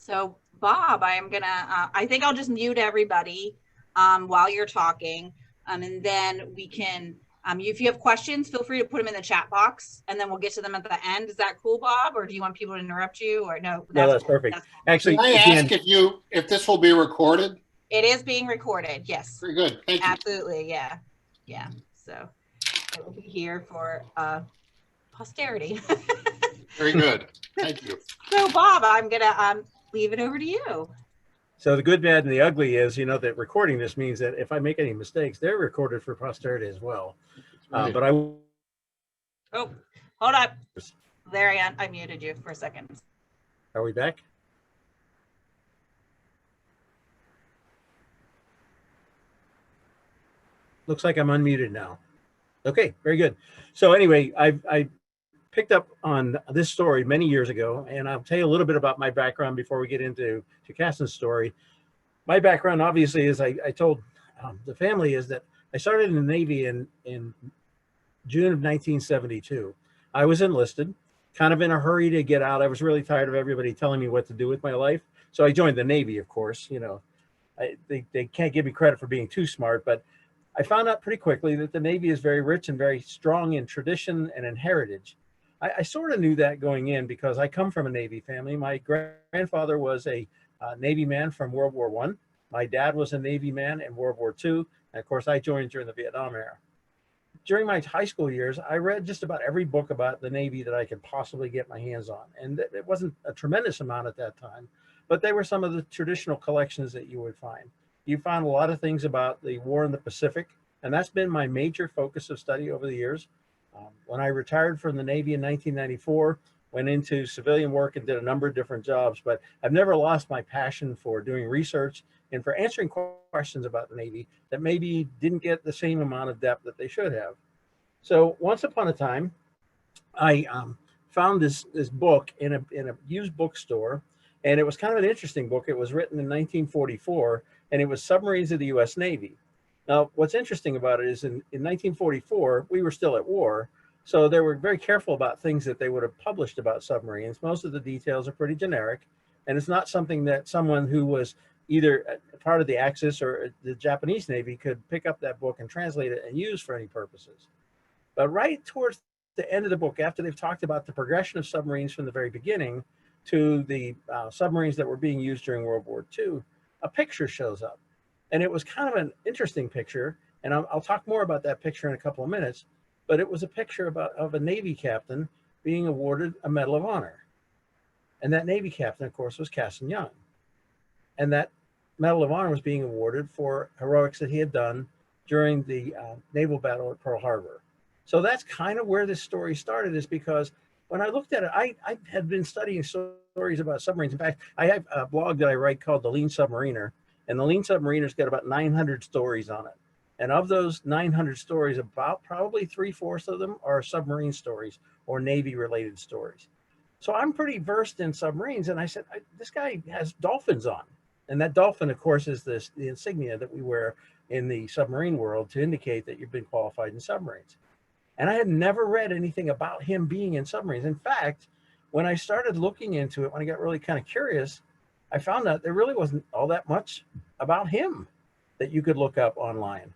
So Bob, I think I'll just mute everybody while you're talking. And then we can, if you have questions, feel free to put them in the chat box and then we'll get to them at the end. Is that cool, Bob? Or do you want people to interrupt you? Or no, No, that's that's cool. perfect. That's cool. Actually, Can I again, ask if this will be recorded? It is being recorded. Yes. Very good. Thank you. Absolutely. Yeah. Yeah. So it will be here for posterity. Very good. Thank you. So Bob, I'm going to leave it over to you. so the good, bad, and the ugly is, that recording this means that if I make any mistakes, they're recorded for posterity as well. Right. But Oh, hold up. There I muted you for a second. Are we back? Looks like I'm unmuted now. Okay, very good. So anyway, I picked up on this story many years ago, and I'll tell you a little bit about my background before we get into Cassin's story. My background, obviously, as I told the family, is that I started in the Navy in June of 1972. I was enlisted, kind of in a hurry to get out. I was really tired of everybody telling me what to do with my life. So I joined the Navy, of course. They can't give me credit for being too smart, but I found out pretty quickly that the Navy is very rich and very strong in tradition and in heritage. I sort of knew that going in because I come from a Navy family. My grandfather was a Navy man from World War I. My dad was a Navy man in World War II. And of course, I joined during the Vietnam era. During my high school years, I read just about every book about the Navy that I could possibly get my hands on. And it wasn't a tremendous amount at that time, but they were some of the traditional collections that you would find. You found a lot of things about the war in the Pacific, and that's been my major focus of study over the years. When I retired from the Navy in 1994, went into civilian work and did a number of different jobs, but I've never lost my passion for doing research and for answering questions about the Navy that maybe didn't get the same amount of depth that they should have. So once upon a time, I found this book in a used bookstore, and it was kind of an interesting book. It was written in 1944, and it was Submarines of the U.S. Navy. Now, what's interesting about it is in 1944, we were still at war, so they were very careful about things that they would have published about submarines. Most of the details are pretty generic, and it's not something that someone who was either part of the Axis or the Japanese Navy could pick up that book and translate it and use for any purposes. But right towards the end of the book, after they've talked about the progression of submarines from the very beginning to the submarines that were being used during World War II, a picture shows up. And it was kind of an interesting picture, and I'll talk more about that picture in a couple of minutes, but it was a picture of a Navy captain being awarded a Medal of Honor. And that Navy captain, of course, was Cassin Young. And that Medal of Honor was being awarded for heroics that he had done during the naval battle at Pearl Harbor. So that's kind of where this story started, is because when I looked at it, I had been studying stories about submarines. In fact, I have a blog that I write called The Lean Submariner, and The Lean Submariner's got about 900 stories on it. And of those 900 stories, about probably 3/4 of them are submarine stories or Navy-related stories. So I'm pretty versed in submarines, and I said, this guy has dolphins on. And that dolphin, of course, is the insignia that we wear in the submarine world to indicate that you've been qualified in submarines. And I had never read anything about him being in submarines. In fact, when I started looking into it, when I got really kind of curious, I found out there really wasn't all that much about him that you could look up online.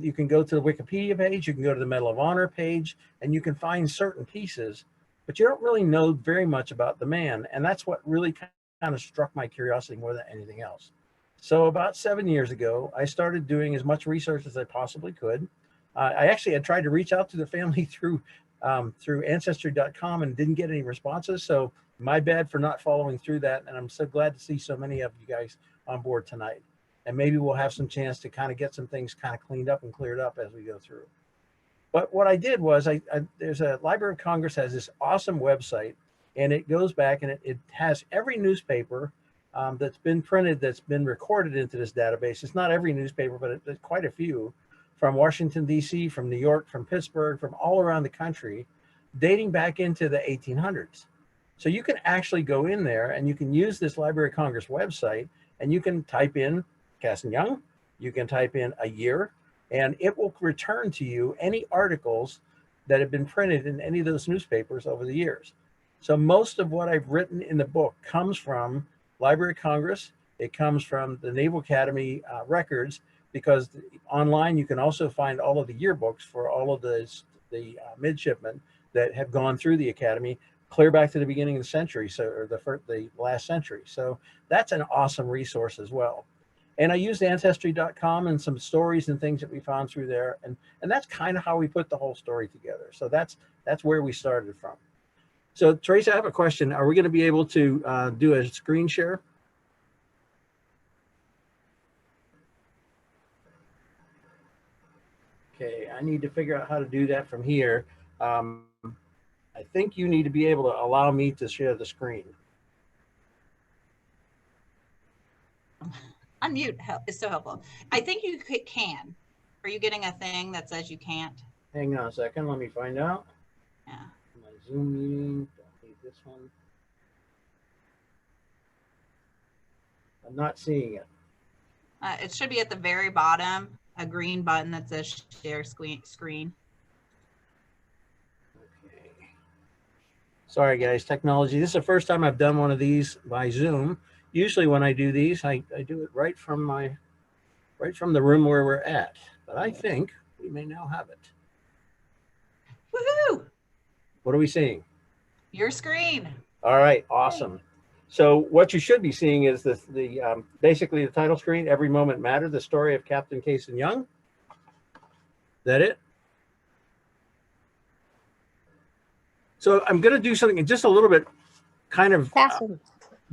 You can go to the Wikipedia page, you can go to the Medal of Honor page, and you can find certain pieces, but you don't really know very much about the man. And that's what really kind of struck my curiosity more than anything else. So about 7 years ago, I started doing as much research as I possibly could. I actually had tried to reach out to the family through Ancestry.com and didn't get any responses. So my bad for not following through that. And I'm so glad to see so many of you guys on board tonight. And maybe we'll have some chance to kind of get some things kind of cleaned up and cleared up as we go through. But what I did was, there's a Library of Congress has this awesome website, and it goes back and it has every newspaper that's been printed, that's been recorded into this database. It's not every newspaper, but it's quite a few, from Washington, D.C., from New York, from Pittsburgh, from all around the country, dating back into the 1800s. So you can actually go in there and you can use this Library of Congress website, and you can type in Cassin Young, you can type in a year, and it will return to you any articles that have been printed in any of those newspapers over the years. So most of what I've written in the book comes from Library of Congress. It comes from the Naval Academy records, because online you can also find all of the yearbooks for all of the midshipmen that have gone through the academy, clear back to the beginning of the century, so, or the last century. So that's an awesome resource as well. And I used ancestry.com and some stories and things that we found through there, and that's kind of how we put the whole story together. So that's where we started from. So Teresa, I have a question. Are we going to be able to do a screen share? Okay, I need to figure out how to do that from here. I think you need to be able to allow me to share the screen. Unmute is so helpful. I think you can. Are you getting a thing that says you can't? Hang on a second, let me find out. Yeah. My Zoom meeting, don't need this one. I'm not seeing it. It should be at the very bottom, a green button that says share screen. Okay. Sorry guys, technology. This is the first time I've done one of these by Zoom. Usually when I do these, I do it right from the room where we're at. But I think we may now have it. Woohoo! What are we seeing? Your screen. All right, awesome. So what you should be seeing is basically the title screen, Every Moment Mattered, the story of Captain Cassin Young. Is that it? So I'm going to do something just a little bit kind of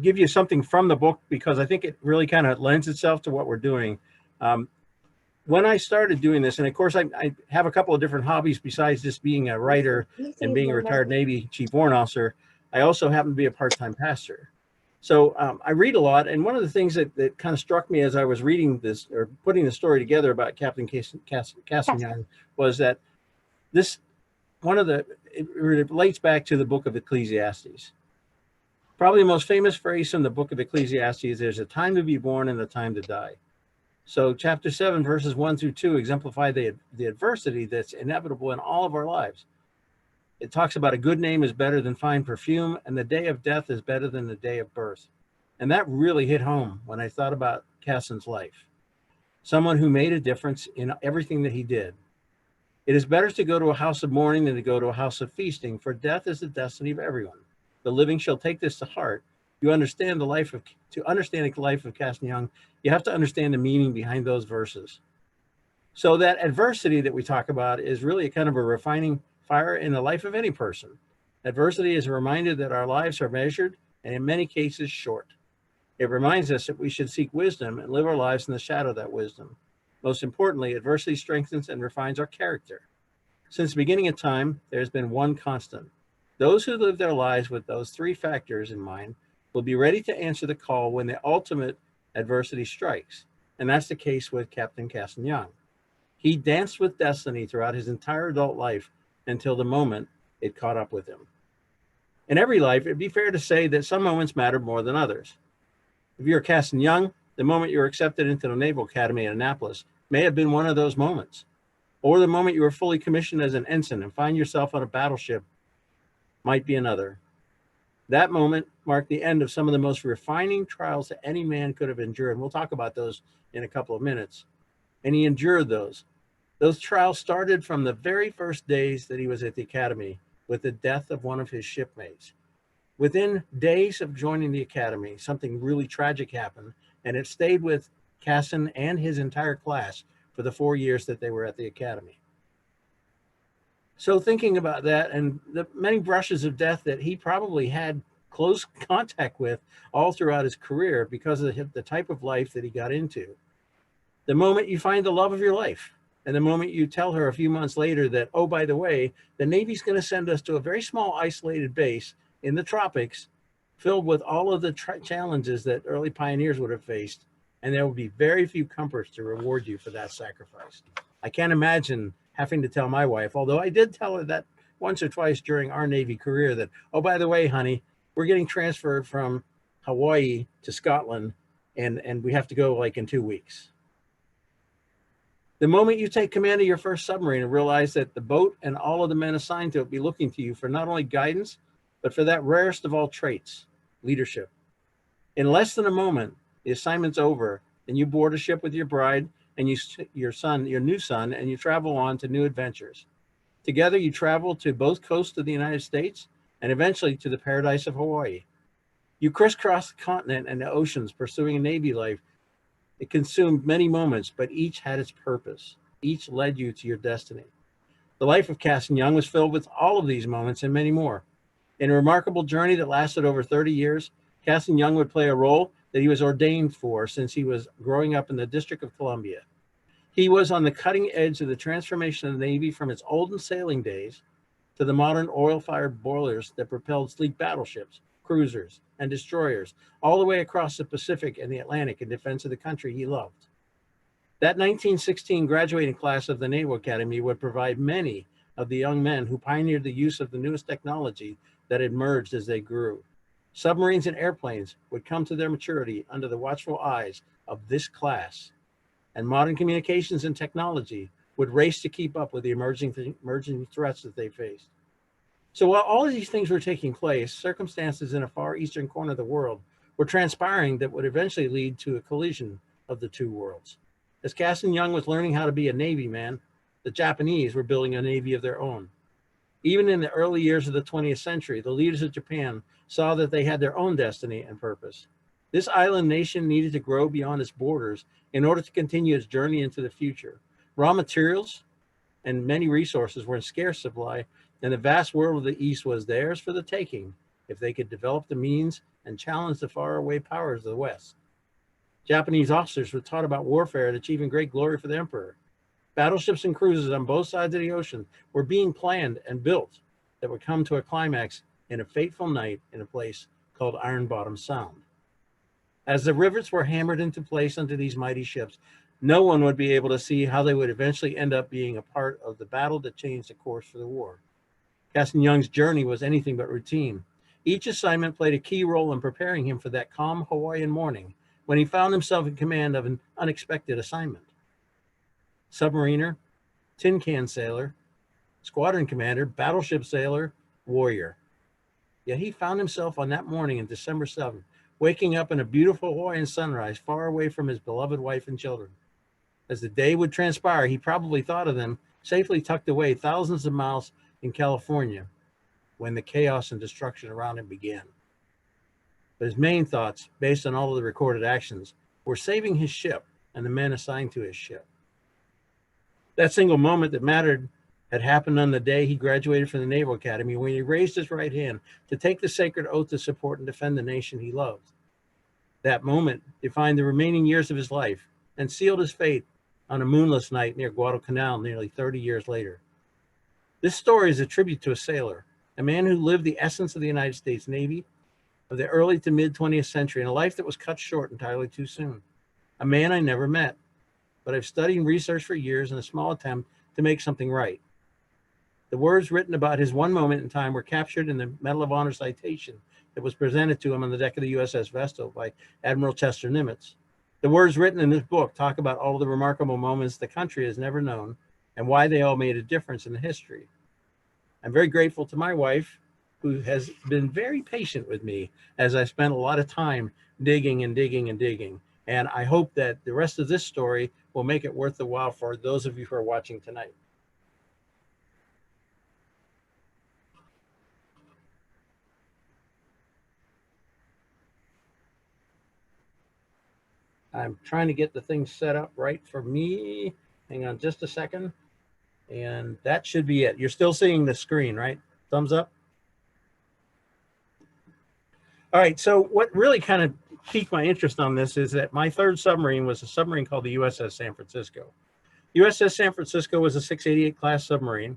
give you something from the book, because I think it really kind of lends itself to what we're doing. When I started doing this, and of course I have a couple of different hobbies besides just being a writer and being a retired Navy Chief Warrant Officer, I also happen to be a part-time pastor. So I read a lot, and one of the things that kind of struck me as I was reading this or putting the story together about Captain Cassin Young was that it relates back to the book of Ecclesiastes. Probably the most famous phrase from the book of Ecclesiastes is, there's a time to be born and a time to die. So chapter 7, verses 1-2 exemplify the adversity that's inevitable in all of our lives. It talks about a good name is better than fine perfume, and the day of death is better than the day of birth. And that really hit home when I thought about Cassin's life. Someone who made a difference in everything that he did. It is better to go to a house of mourning than to go to a house of feasting, for death is the destiny of everyone. The living shall take this to heart. To understand the life of Cassin Young, you have to understand the meaning behind those verses. So that adversity that we talk about is really a kind of a refining fire in the life of any person. Adversity is a reminder that our lives are measured and in many cases short. It reminds us that we should seek wisdom and live our lives in the shadow of that wisdom. Most importantly, adversity strengthens and refines our character. Since the beginning of time, there has been one constant. Those who live their lives with those three factors in mind will be ready to answer the call when the ultimate adversity strikes. And that's the case with Captain Cassin Young. He danced with destiny throughout his entire adult life until the moment it caught up with him. In every life, it'd be fair to say that some moments matter more than others. If you're Cassin Young, the moment you were accepted into the Naval Academy in Annapolis may have been one of those moments. Or the moment you were fully commissioned as an ensign and find yourself on a battleship might be another. That moment marked the end of some of the most refining trials that any man could have endured. And we'll talk about those in a couple of minutes. And he endured those. Those trials started from the very first days that he was at the academy with the death of one of his shipmates. Within days of joining the academy, something really tragic happened, and it stayed with Cassin and his entire class for the 4 years that they were at the academy. So thinking about that and the many brushes of death that he probably had close contact with all throughout his career because of the type of life that he got into. The moment you find the love of your life, and the moment you tell her a few months later that, oh, by the way, the Navy's going to send us to a very small isolated base in the tropics filled with all of the challenges that early pioneers would have faced, and there will be very few comforts to reward you for that sacrifice. I can't imagine having to tell my wife, although I did tell her that once or twice during our Navy career that, oh, by the way, honey, we're getting transferred from Hawaii to Scotland, and we have to go like in 2 weeks. The moment you take command of your first submarine and realize that the boat and all of the men assigned to it be looking to you for not only guidance, but for that rarest of all traits, leadership. In less than a moment, the assignment's over, and you board a ship with your bride and your new son, and you travel on to new adventures. Together, you travel to both coasts of the United States and eventually to the paradise of Hawaii. You crisscross the continent and the oceans, pursuing a Navy life. It consumed many moments, but each had its purpose. Each led you to your destiny. The life of Cassin Young was filled with all of these moments and many more. In a remarkable journey that lasted over 30 years, Cassin Young would play a role that he was ordained for since he was growing up in the District of Columbia. He was on the cutting edge of the transformation of the Navy from its olden sailing days to the modern oil-fired boilers that propelled sleek battleships, cruisers, and destroyers all the way across the Pacific and the Atlantic in defense of the country he loved. That 1916 graduating class of the Naval Academy would provide many of the young men who pioneered the use of the newest technology that emerged as they grew. Submarines and airplanes would come to their maturity under the watchful eyes of this class, and modern communications and technology would race to keep up with the emerging threats that they faced. So while all of these things were taking place, circumstances in a far eastern corner of the world were transpiring that would eventually lead to a collision of the two worlds. As Cassin Young was learning how to be a Navy man, the Japanese were building a Navy of their own. Even in the early years of the 20th century, the leaders of Japan saw that they had their own destiny and purpose. This island nation needed to grow beyond its borders in order to continue its journey into the future. Raw materials and many resources were in scarce supply, and the vast world of the East was theirs for the taking if they could develop the means and challenge the faraway powers of the West. Japanese officers were taught about warfare and achieving great glory for the emperor. Battleships and cruisers on both sides of the ocean were being planned and built that would come to a climax in a fateful night in a place called Iron Bottom Sound. As the rivets were hammered into place under these mighty ships, no one would be able to see how they would eventually end up being a part of the battle that changed the course for the war. Cassin Young's journey was anything but routine. Each assignment played a key role in preparing him for that calm Hawaiian morning when he found himself in command of an unexpected assignment. Submariner, tin can sailor, squadron commander, battleship sailor, warrior. Yet he found himself on that morning on December 7th, waking up in a beautiful Hawaiian sunrise far away from his beloved wife and children. As the day would transpire, he probably thought of them safely tucked away thousands of miles in California when the chaos and destruction around him began. But his main thoughts, based on all of the recorded actions, were saving his ship and the men assigned to his ship. That single moment that mattered had happened on the day he graduated from the Naval Academy, when he raised his right hand to take the sacred oath to support and defend the nation he loved. That moment defined the remaining years of his life and sealed his fate on a moonless night near Guadalcanal nearly 30 years later. This story is a tribute to a sailor, a man who lived the essence of the United States Navy of the early to mid 20th century in a life that was cut short entirely too soon. A man I never met, but I've studied and researched for years in a small attempt to make something right. The words written about his one moment in time were captured in the Medal of Honor citation that was presented to him on the deck of the USS Vestal by Admiral Chester Nimitz. The words written in this book talk about all the remarkable moments the country has never known and why they all made a difference in the history. I'm very grateful to my wife, who has been very patient with me as I spent a lot of time digging and digging and digging. And I hope that the rest of this story will make it worth the while for those of you who are watching tonight. I'm trying to get the thing set up right for me. Hang on just a second. And that should be it. You're still seeing the screen, right? Thumbs up. All right, so what really kind of piqued my interest on this is that my third submarine was a submarine called the USS San Francisco. USS San Francisco was a 688 class submarine,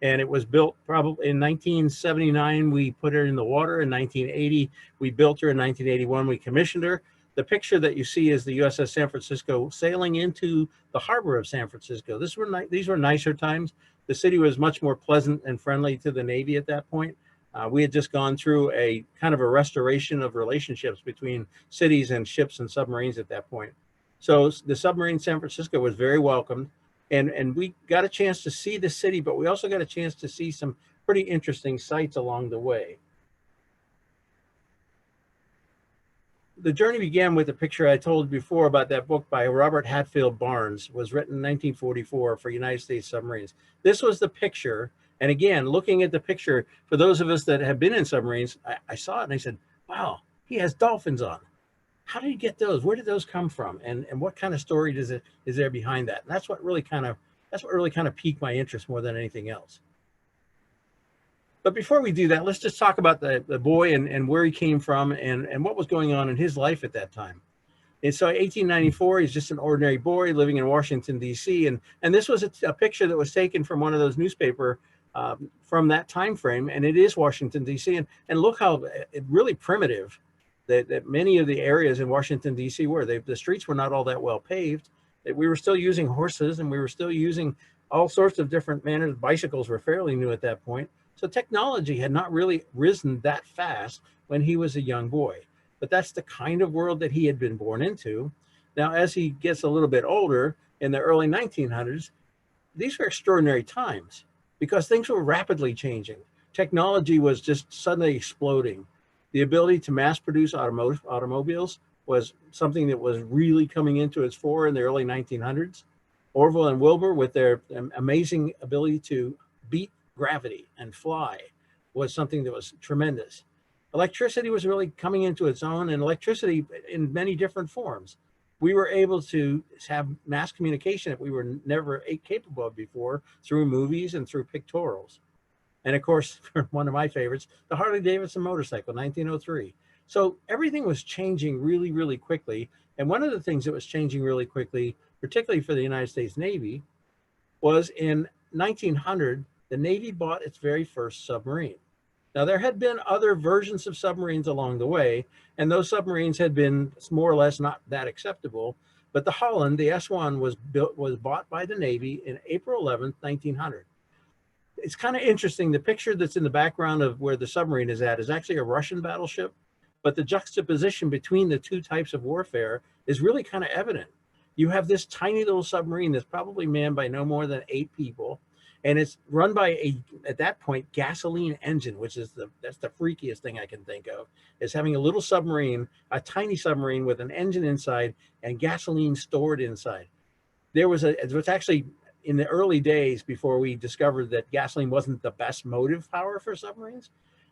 and it was built probably in 1979. We put her in the water. In 1980, we built her. In 1981, we commissioned her. The picture that you see is the USS San Francisco sailing into the harbor of San Francisco. These were nicer times. The city was much more pleasant and friendly to the Navy at that point. We had just gone through a kind of a restoration of relationships between cities and ships and submarines at that point. So the submarine San Francisco was very welcomed, and we got a chance to see the city, but we also got a chance to see some pretty interesting sights along the way. the journey began with the picture I told before about that book by Robert Hatfield Barnes, was written in 1944 for United States submarines. This was the picture. And again, looking at the picture, for those of us that have been in submarines, I saw it and I said, wow, he has dolphins on. How did he get those? Where did those come from? And what kind of story is there behind that? And that's what really kind of piqued my interest more than anything else. But before we do that, let's just talk about the boy and where he came from and what was going on in his life at that time. And so 1894, he's just an ordinary boy living in Washington, D.C. And this was a picture that was taken from one of those newspaper from that time frame. And it is Washington, D.C. And look how really primitive that many of the areas in Washington, D.C. were. The streets were not all that well paved. We were still using horses, and we were still using all sorts of different manners. Bicycles were fairly new at that point. So technology had not really risen that fast when he was a young boy. But that's the kind of world that he had been born into. Now, as he gets a little bit older, in the early 1900s, these were extraordinary times because things were rapidly changing. Technology was just suddenly exploding. The ability to mass produce automobiles was something that was really coming into its fore in the early 1900s. Orville and Wilbur, with their amazing ability to beat gravity and fly, was something that was tremendous. Electricity was really coming into its own, and electricity in many different forms. We were able to have mass communication that we were never capable of before through movies and through pictorials. And of course, one of my favorites, the Harley Davidson motorcycle, 1903. So everything was changing really, really quickly. And one of the things that was changing really quickly, particularly for the United States Navy, was in 1900, the Navy bought its very first submarine. Now, there had been other versions of submarines along the way, and those submarines had been more or less not that acceptable. But the Holland, the S-1, was bought by the Navy in April 11th, 1900. It's kind of interesting. The picture that's in the background of where the submarine is at is actually a Russian battleship, but the juxtaposition between the two types of warfare is really kind of evident. You have this tiny little submarine that's probably manned by no more than 8 people. And it's run by at that point, gasoline engine, which is that's the freakiest thing I can think of, is having a little submarine, a tiny submarine with an engine inside and gasoline stored inside. It was actually in the early days before we discovered that gasoline wasn't the best motive power for submarines.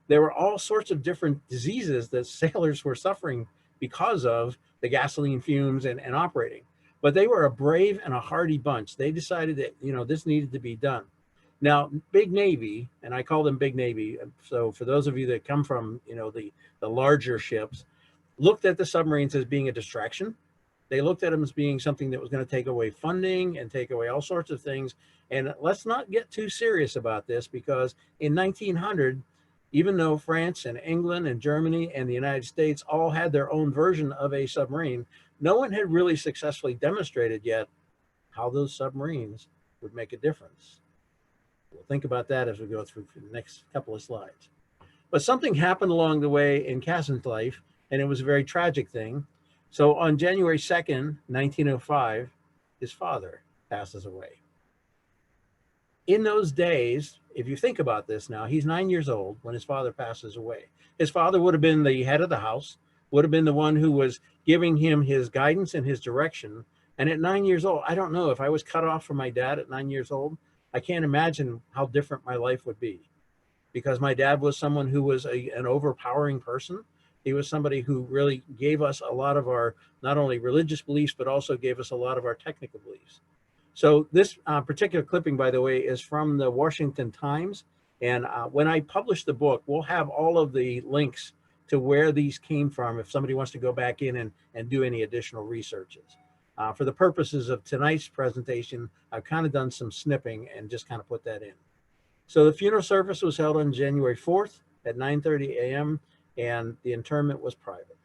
There were all sorts of different diseases that sailors were suffering because of the gasoline fumes and operating. But they were a brave and a hardy bunch. They decided that, this needed to be done. Now, Big Navy, and I call them Big Navy, so for those of you that come from, the larger ships, looked at the submarines as being a distraction. They looked at them as being something that was going to take away funding and take away all sorts of things. And let's not get too serious about this, because in 1900, even though France and England and Germany and the United States all had their own version of a submarine, no one had really successfully demonstrated yet how those submarines would make a difference. We'll think about that as we go through the next couple of slides. But something happened along the way in Cassin's life, and it was a very tragic thing. So on January 2nd, 1905, his father passes away. In those days, if you think about this now, he's 9 years old when his father passes away. His father would have been the head of the house, would have been the one who was giving him his guidance and his direction. And at 9 years old, I don't know, if I was cut off from my dad at 9 years old, I can't imagine how different my life would be, because my dad was someone who was an overpowering person. He was somebody who really gave us a lot of our, not only religious beliefs, but also gave us a lot of our technical beliefs. So this particular clipping, by the way, is from the Washington Times. And when I publish the book, we'll have all of the links to where these came from if somebody wants to go back in and do any additional researches. For the purposes of tonight's presentation, I've kind of done some snipping and just kind of put that in. So the funeral service was held on January 4th at 9:30 a.m. and the interment was private.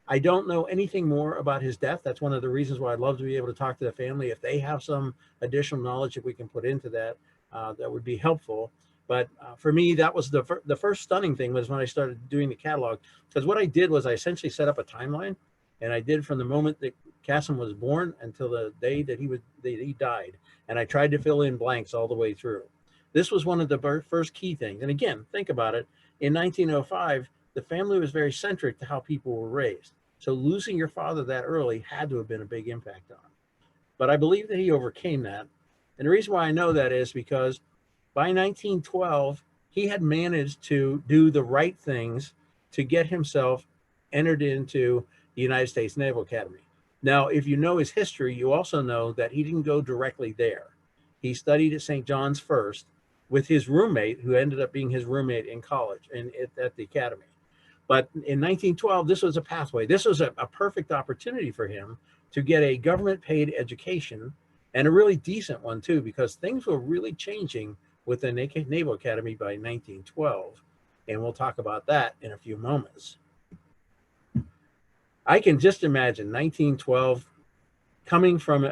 I don't know anything more about his death. That's one of the reasons why I'd love to be able to talk to the family. If they have some additional knowledge that we can put into that, that would be helpful. But for me, that was the first stunning thing was when I started doing the catalog. Because what I did was I essentially set up a timeline, and I did from the moment that Cassin was born until the day that he died. And I tried to fill in blanks all the way through. This was one of the first key things. And again, think about it. In 1905, the family was very centric to how people were raised. So losing your father that early had to have been a big impact on him. But I believe that he overcame that. And the reason why I know that is because by 1912, he had managed to do the right things to get himself entered into the United States Naval Academy. Now, if you know his history, you also know that he didn't go directly there. He studied at St. John's first with his roommate, who ended up being his roommate in college and at the academy. But in 1912, this was a pathway. This was a perfect opportunity for him to get a government-paid education, and a really decent one too, because things were really changing with the Naval Academy by 1912. And we'll talk about that in a few moments. I can just imagine 1912 coming from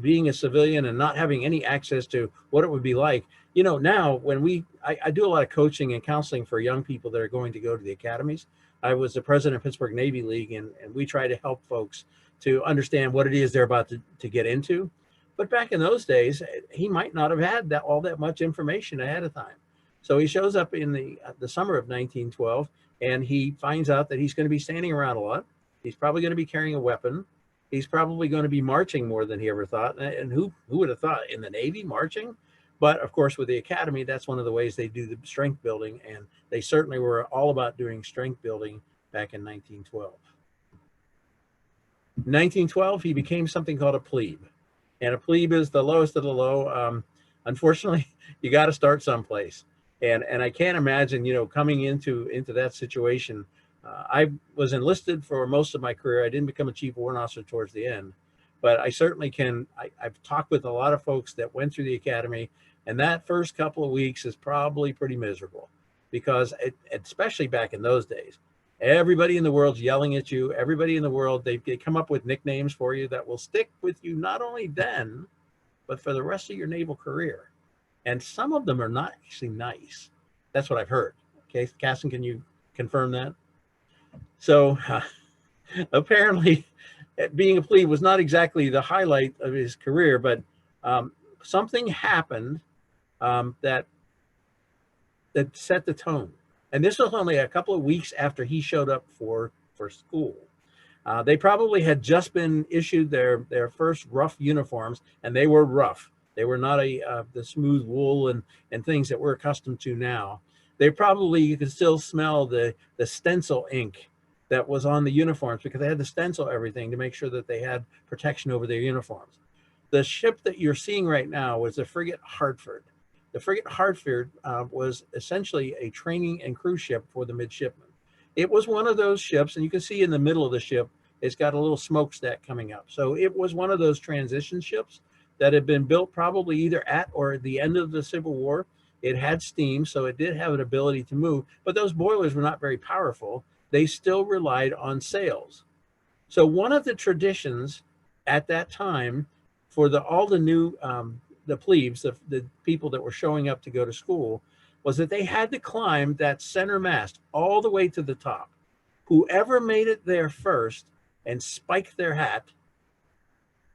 being a civilian and not having any access to what it would be like. You know, now when I do a lot of coaching and counseling for young people that are going to go to the academies. I was the president of Pittsburgh Navy League, and we try to help folks to understand what it is they're about to get into. But back in those days, he might not have had all that much information ahead of time. So he shows up in the summer of 1912, and he finds out that he's going to be standing around a lot. He's probably going to be carrying a weapon. He's probably going to be marching more than he ever thought. And who would have thought in the Navy marching? But of course, with the academy, that's one of the ways they do the strength building. And they certainly were all about doing strength building back in 1912. In 1912, he became something called a plebe. And a plebe is the lowest of the low. Unfortunately, you got to start someplace. And I can't imagine, you know, coming into that situation. I was enlisted for most of my career. I didn't become a chief warrant officer towards the end, but I certainly can. I've talked with a lot of folks that went through the academy, and that first couple of weeks is probably pretty miserable because especially back in those days, everybody in the world's yelling at you. Everybody in the world, they come up with nicknames for you that will stick with you not only then, but for the rest of your naval career. And some of them are not actually nice. That's what I've heard. Okay, Cassin, can you confirm that? So apparently being a plebe was not exactly the highlight of his career, but something happened that set the tone. And this was only a couple of weeks after he showed up for school. They probably had just been issued their first rough uniforms, and they were rough. They were not the smooth wool and things that we're accustomed to now. They probably, you could still smell the stencil ink that was on the uniforms because they had to stencil everything to make sure that they had protection over their uniforms. The ship that you're seeing right now was the frigate Hartford. The frigate Hartford was essentially a training and crew ship for the midshipmen. It was one of those ships, and you can see in the middle of the ship, it's got a little smokestack coming up. So it was one of those transition ships that had been built probably either at or at the end of the Civil War. It had steam, so it did have an ability to move, but those boilers were not very powerful. They still relied on sails. So one of the traditions at that time for all the new the plebes, the people that were showing up to go to school, was that they had to climb that center mast all the way to the top. Whoever made it there first and spiked their hat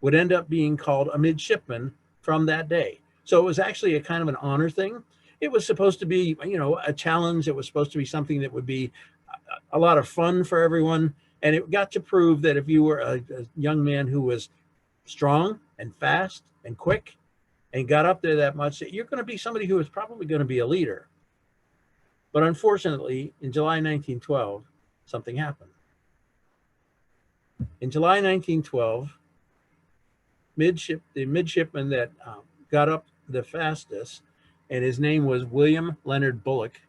would end up being called a midshipman from that day. So it was actually a kind of an honor thing. It was supposed to be, you know, a challenge. It was supposed to be something that would be a lot of fun for everyone. And it got to prove that if you were a young man who was strong and fast and quick and got up there that much, that you're going to be somebody who is probably going to be a leader. But unfortunately, in July 1912, something happened. In July 1912, the midshipman that got up the fastest, and his name was William Leonard Bullock.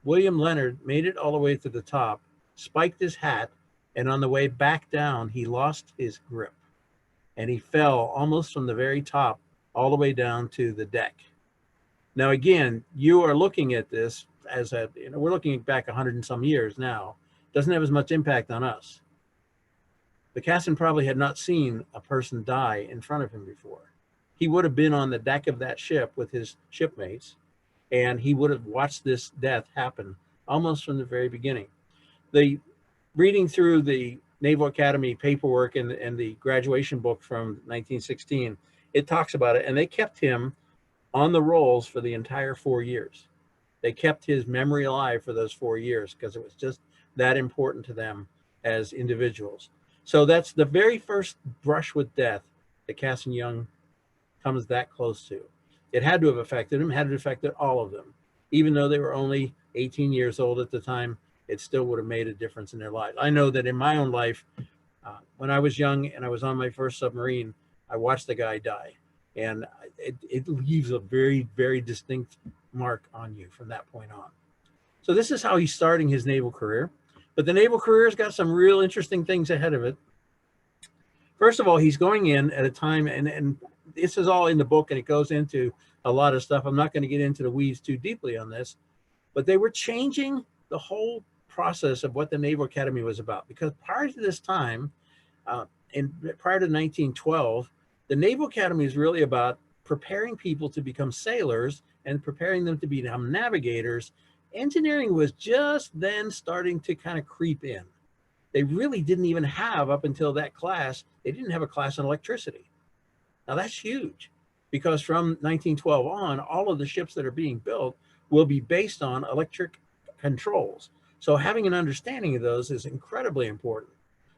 William Leonard made it all the way to the top, spiked his hat, and on the way back down, he lost his grip. And he fell almost from the very top all the way down to the deck. Now, again, you are looking at this as we're looking back 100 and some years now. Doesn't have as much impact on us. But Cassin probably had not seen a person die in front of him before. He would have been on the deck of that ship with his shipmates, and he would have watched this death happen almost from the very beginning. Reading through the Naval Academy paperwork and the graduation book from 1916, it talks about it, and they kept him on the rolls for the entire 4 years. They kept his memory alive for those 4 years because it was just that important to them as individuals. So that's the very first brush with death that Cassin Young comes that close to. It had to have affected him, had it affected all of them. Even though they were only 18 years old at the time, it still would have made a difference in their lives. I know that in my own life, when I was young and I was on my first submarine, I watched the guy die. And it leaves a very, very distinct mark on you from that point on. So this is how he's starting his naval career. But the naval career's got some real interesting things ahead of it. First of all, he's going in at a time, and this is all in the book, and it goes into a lot of stuff. I'm not going to get into the weeds too deeply on this, but they were changing the whole process of what the Naval Academy was about. Because prior to this time, prior to 1912, the Naval Academy is really about preparing people to become sailors and preparing them to become navigators. Engineering was just then starting to kind of creep in. They really didn't even have, up until that class, they didn't have a class on electricity. Now that's huge, because from 1912 on, all of the ships that are being built will be based on electric controls. So having an understanding of those is incredibly important.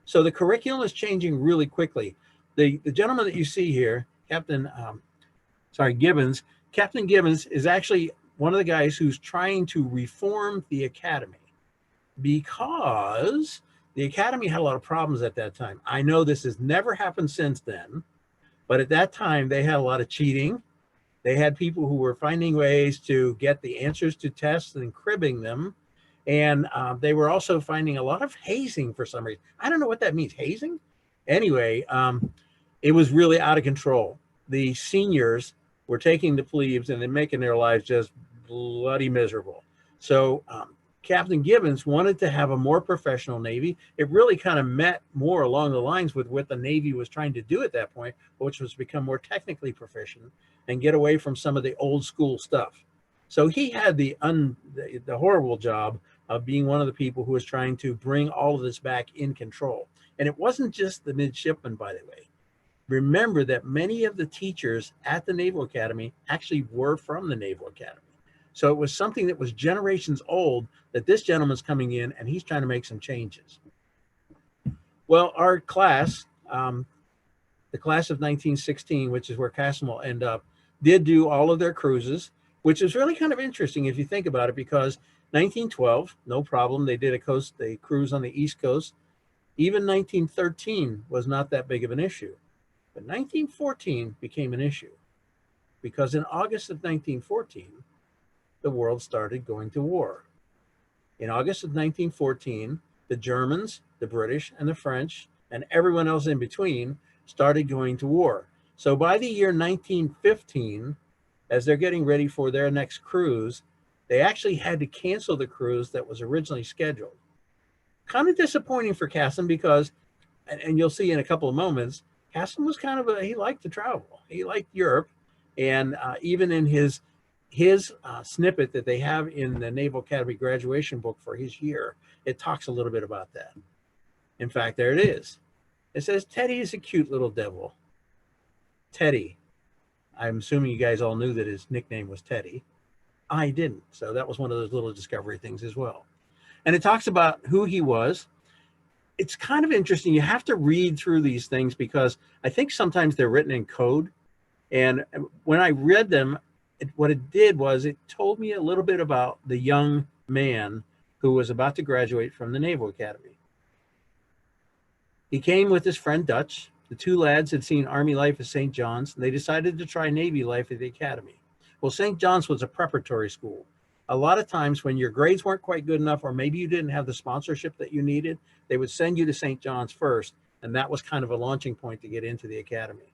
So the curriculum is changing really quickly. The gentleman that you see here, Captain Gibbons, Captain Gibbons is actually one of the guys who's trying to reform the academy, because the academy had a lot of problems at that time. I know this has never happened since then, but at that time they had a lot of cheating. They had people who were finding ways to get the answers to tests and cribbing them. And they were also finding a lot of hazing for some reason. I don't know what that means, hazing? Anyway, it was really out of control. The seniors were taking the plebes and then making their lives just bloody miserable. So Captain Gibbons wanted to have a more professional Navy. It really kind of met more along the lines with what the Navy was trying to do at that point, which was become more technically proficient and get away from some of the old school stuff. So he had the horrible job of being one of the people who was trying to bring all of this back in control. And it wasn't just the midshipmen, by the way. Remember that many of the teachers at the Naval Academy actually were from the Naval Academy. So it was something that was generations old that this gentleman's coming in and he's trying to make some changes. Well, our class, the class of 1916, which is where Cassin will end up, did do all of their cruises, which is really kind of interesting if you think about it, because 1912, no problem. They did a cruise on the East Coast. Even 1913 was not that big of an issue. But 1914 became an issue, because in August of 1914, the world started going to war. In August of 1914, the Germans, the British, and the French, and everyone else in between started going to war. So by the year 1915, as they're getting ready for their next cruise, they actually had to cancel the cruise that was originally scheduled. Kind of disappointing for Cassin, because, and you'll see in a couple of moments, Cassin was kind of he liked to travel. He liked Europe. And even in his snippet that they have in the Naval Academy graduation book for his year, it talks a little bit about that. In fact, there it is. It says, Teddy is a cute little devil. Teddy. I'm assuming you guys all knew that his nickname was Teddy. I didn't. So that was one of those little discovery things as well. And it talks about who he was. It's kind of interesting. You have to read through these things, because I think sometimes they're written in code. And when I read them, what it did was it told me a little bit about the young man who was about to graduate from the Naval Academy. He came with his friend Dutch. The two lads had seen Army life at St. John's, and they decided to try Navy life at the Academy. Well, St. John's was a preparatory school. A lot of times when your grades weren't quite good enough, or maybe you didn't have the sponsorship that you needed, they would send you to St. John's first, and that was kind of a launching point to get into the Academy.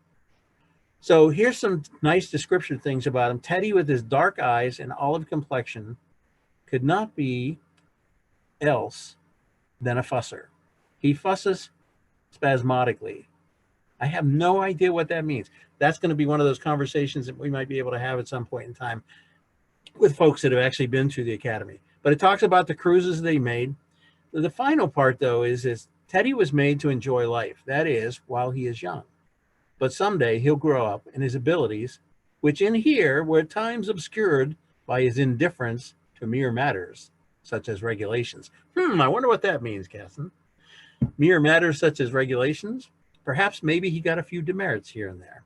So here's some nice description things about him. Teddy, with his dark eyes and olive complexion, could not be else than a fusser. He fusses spasmodically. I have no idea what that means. That's going to be one of those conversations that we might be able to have at some point in time with folks that have actually been through the Academy. But it talks about the cruises they made. The final part, though, is Teddy was made to enjoy life. That is, while he is young. But someday he'll grow up, and his abilities, which in here were at times obscured by his indifference to mere matters, such as regulations. I wonder what that means, Cassin. Mere matters such as regulations, perhaps maybe he got a few demerits here and there.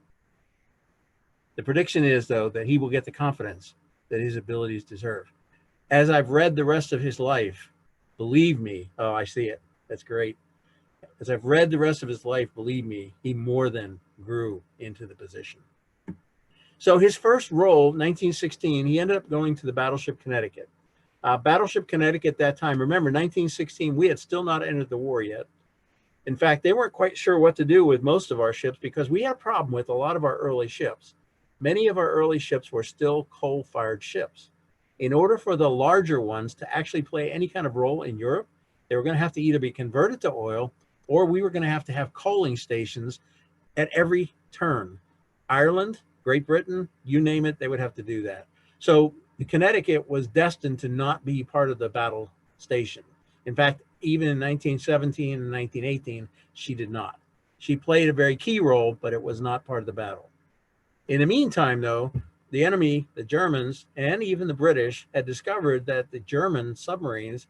The prediction is, though, that he will get the confidence that his abilities deserve. As I've read the rest of his life, believe me, oh, I see it. That's great. As I've read the rest of his life, believe me, he more than grew into the position. So his first role, 1916, he ended up going to the battleship Connecticut. Battleship Connecticut at that time, remember, 1916, we had still not entered the war yet. In fact, they weren't quite sure what to do with most of our ships because we had a problem with a lot of our early ships. Many of our early ships were still coal-fired ships. In order for the larger ones to actually play any kind of role in Europe, they were going to have to either be converted to oil or we were going to have coaling stations at every turn. Ireland, Great Britain, you name it, they would have to do that. So the Connecticut was destined to not be part of the battle station. In fact, even in 1917 and 1918, she did not. She played a very key role, but it was not part of the battle. In the meantime, though, the enemy, the Germans, and even the British had discovered that the German submarines,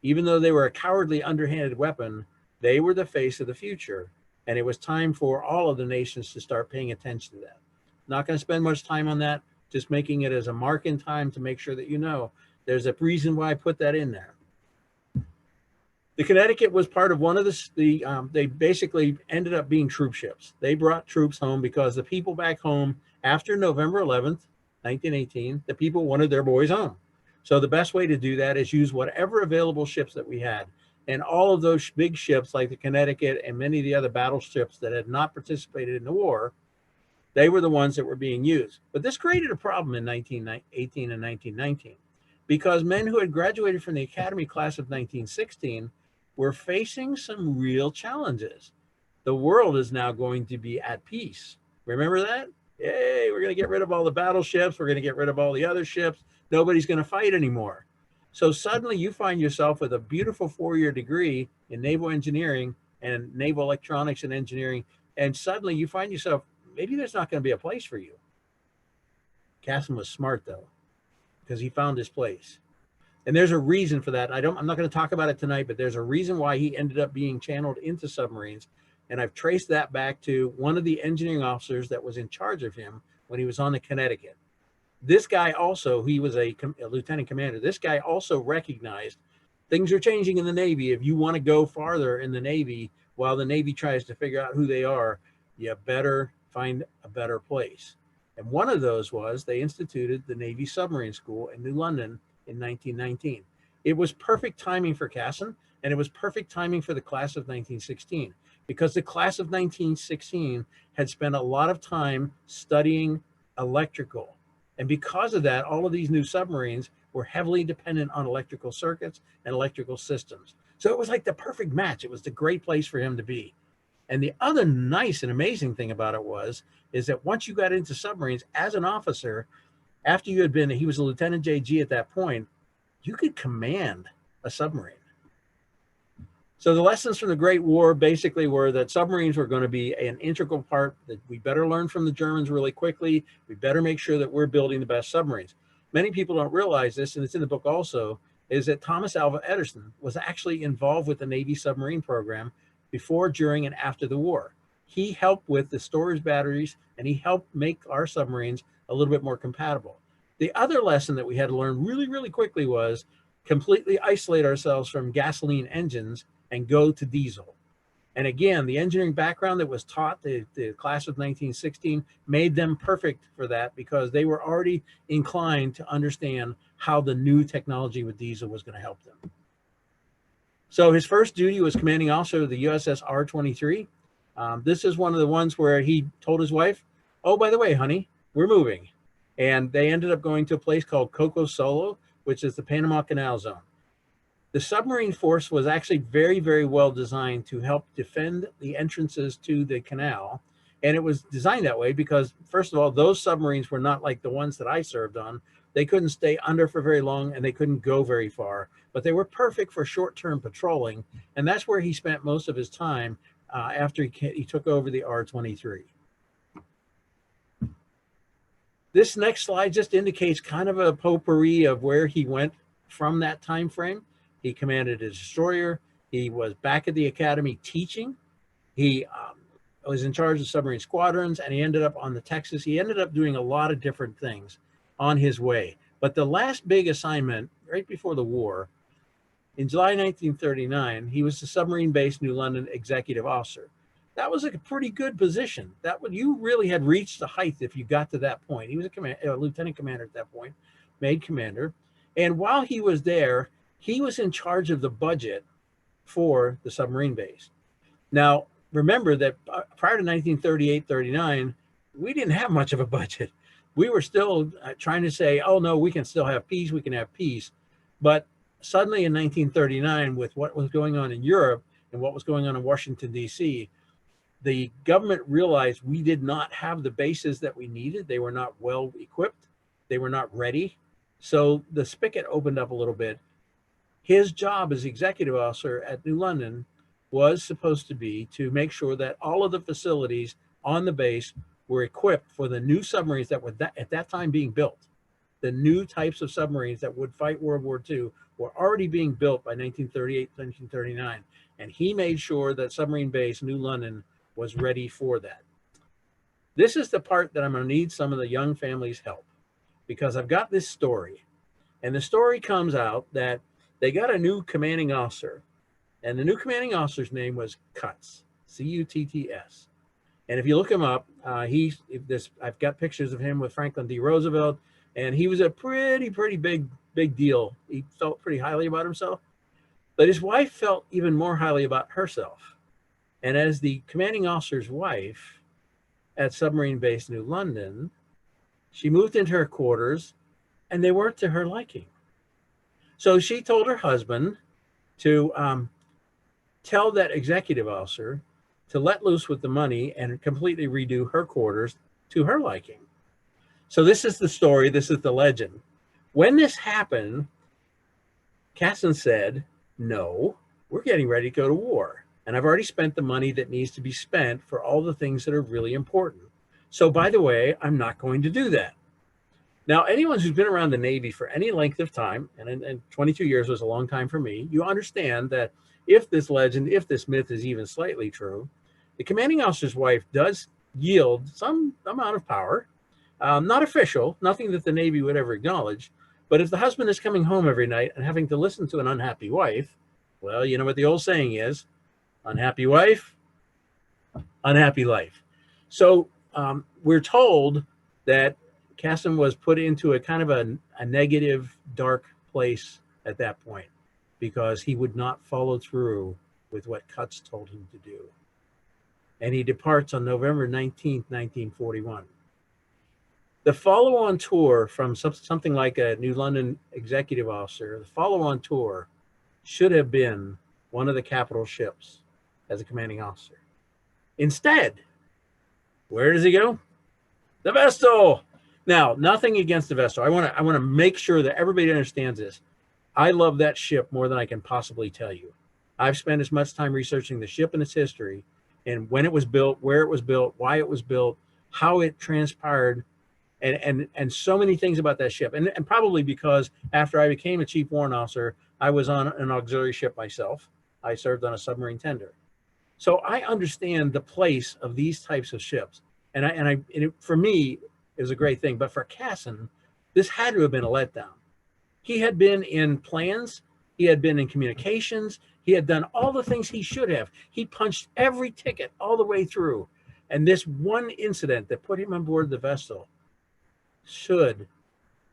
even though they were a cowardly, underhanded weapon, they were the face of the future. And it was time for all of the nations to start paying attention to that. Not going to spend much time on that, just making it as a mark in time to make sure that you know there's a reason why I put that in there. The Connecticut was part of one of they basically ended up being troop ships. They brought troops home because the people back home after November 11th, 1918, the people wanted their boys home. So the best way to do that is use whatever available ships that we had. And all of those big ships like the Connecticut and many of the other battleships that had not participated in the war, they were the ones that were being used. But this created a problem in 1918 and 1919 because men who had graduated from the Academy class of 1916 were facing some real challenges. The world is now going to be at peace. Remember that? Yay, we're going to get rid of all the battleships. We're going to get rid of all the other ships. Nobody's going to fight anymore. So suddenly you find yourself with a beautiful 4-year degree in naval engineering and naval electronics and engineering. And suddenly you find yourself, maybe there's not going to be a place for you. Cassin was smart, though, because he found his place. And there's a reason for that. I'm not going to talk about it tonight, but there's a reason why he ended up being channeled into submarines. And I've traced that back to one of the engineering officers that was in charge of him when he was on the Connecticut. This guy also, he was a lieutenant commander. This guy also recognized things are changing in the Navy. If you want to go farther in the Navy while the Navy tries to figure out who they are, you better find a better place. And one of those was they instituted the Navy Submarine School in New London in 1919. It was perfect timing for Cassin, and it was perfect timing for the class of 1916, because the class of 1916 had spent a lot of time studying electrical. And because of that, all of these new submarines were heavily dependent on electrical circuits and electrical systems. So it was like the perfect match. It was the great place for him to be. And the other nice and amazing thing about it is that once you got into submarines as an officer, after you had been, he was a Lieutenant JG at that point, you could command a submarine. So the lessons from the Great War basically were that submarines were going to be an integral part, that we better learn from the Germans really quickly. We better make sure that we're building the best submarines. Many people don't realize this, and it's in the book also, is that Thomas Alva Edison was actually involved with the Navy submarine program before, during, and after the war. He helped with the storage batteries, and he helped make our submarines a little bit more compatible. The other lesson that we had to learn really, really quickly was completely isolate ourselves from gasoline engines and go to diesel. And again, the engineering background that was taught the class of 1916 made them perfect for that, because they were already inclined to understand how the new technology with diesel was going to help them. So his first duty was commanding officer of the USS R-23. This is one of the ones where he told his wife, oh, by the way, honey, we're moving. And they ended up going to a place called Coco Solo, which is the Panama Canal Zone. The submarine force was actually very, very well designed to help defend the entrances to the canal. And it was designed that way because, first of all, those submarines were not like the ones that I served on. They couldn't stay under for very long and they couldn't go very far, but they were perfect for short-term patrolling. And that's where he spent most of his time after he took over the R-23. This next slide just indicates kind of a potpourri of where he went from that time frame. He commanded a destroyer, He was back at the academy teaching. He was in charge of submarine squadrons, and he ended up on the Texas. He ended up doing a lot of different things on his way. But the last big assignment, right before the war, in July 1939, he was the submarine-based New London executive officer. That was a pretty good position. You really had reached the height if you got to that point. He was a lieutenant commander at that point, made commander. And while he was there, he was in charge of the budget for the submarine base. Now, remember that prior to 1938-39, we didn't have much of a budget. We were still trying to say, oh, no, we can still have peace. We can have peace. But suddenly in 1939, with what was going on in Europe and what was going on in Washington, D.C., the government realized we did not have the bases that we needed. They were not well equipped. They were not ready. So the spigot opened up a little bit. His job as executive officer at New London was supposed to be to make sure that all of the facilities on the base were equipped for the new submarines that were at that time being built. The new types of submarines that would fight World War II were already being built by 1938, 1939. And he made sure that submarine base New London was ready for that. This is the part that I'm going to need some of the young families' help, because I've got this story. And the story comes out that they got a new commanding officer, and the new commanding officer's name was Cutts, C-U-T-T-S. And if you look him up, I've got pictures of him with Franklin D. Roosevelt, and he was a pretty big deal. He felt pretty highly about himself, but his wife felt even more highly about herself. And as the commanding officer's wife at submarine base New London, she moved into her quarters, and they weren't to her liking. So she told her husband to tell that executive officer to let loose with the money and completely redo her quarters to her liking. So this is the story. This is the legend. When this happened, Cassin said, no, we're getting ready to go to war. And I've already spent the money that needs to be spent for all the things that are really important. So by the way, I'm not going to do that. Now, anyone who's been around the Navy for any length of time, and 22 years was a long time for me, you understand that if this legend, if this myth is even slightly true, the commanding officer's wife does yield some amount of power, not official, nothing that the Navy would ever acknowledge. But if the husband is coming home every night and having to listen to an unhappy wife, well, you know what the old saying is, unhappy wife, unhappy life. So we're told that Cassin was put into a kind of a negative, dark place at that point because he would not follow through with what Cutts told him to do. And he departs on November 19th, 1941. The follow-on tour from something like a New London executive officer, the follow-on tour should have been one of the capital ships as a commanding officer. Instead, where does he go? The Vestal. Now, nothing against the Vestal. I want to make sure that everybody understands this. I love that ship more than I can possibly tell you. I've spent as much time researching the ship and its history and when it was built, where it was built, why it was built, how it transpired, and so many things about that ship. And probably because after I became a chief warrant officer, I was on an auxiliary ship myself. I served on a submarine tender. So I understand the place of these types of ships. And for me, it was a great thing. But for Cassin, this had to have been a letdown. He had been in plans. He had been in communications. He had done all the things he should have. He punched every ticket all the way through. And this one incident that put him on board the Vestal should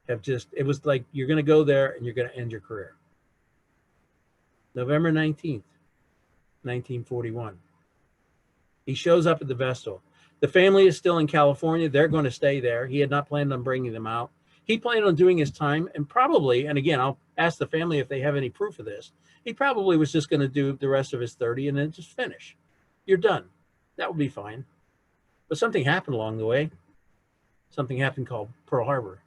have it was like, you're going to go there and you're going to end your career. November 19th, 1941. He shows up at the Vestal. The family is still in California. They're going to stay there. He had not planned on bringing them out. He planned on doing his time and probably, and again, I'll ask the family if they have any proof of this, he probably was just going to do the rest of his 30 and then just finish. You're done. That would be fine. But something happened along the way. Something happened called Pearl Harbor.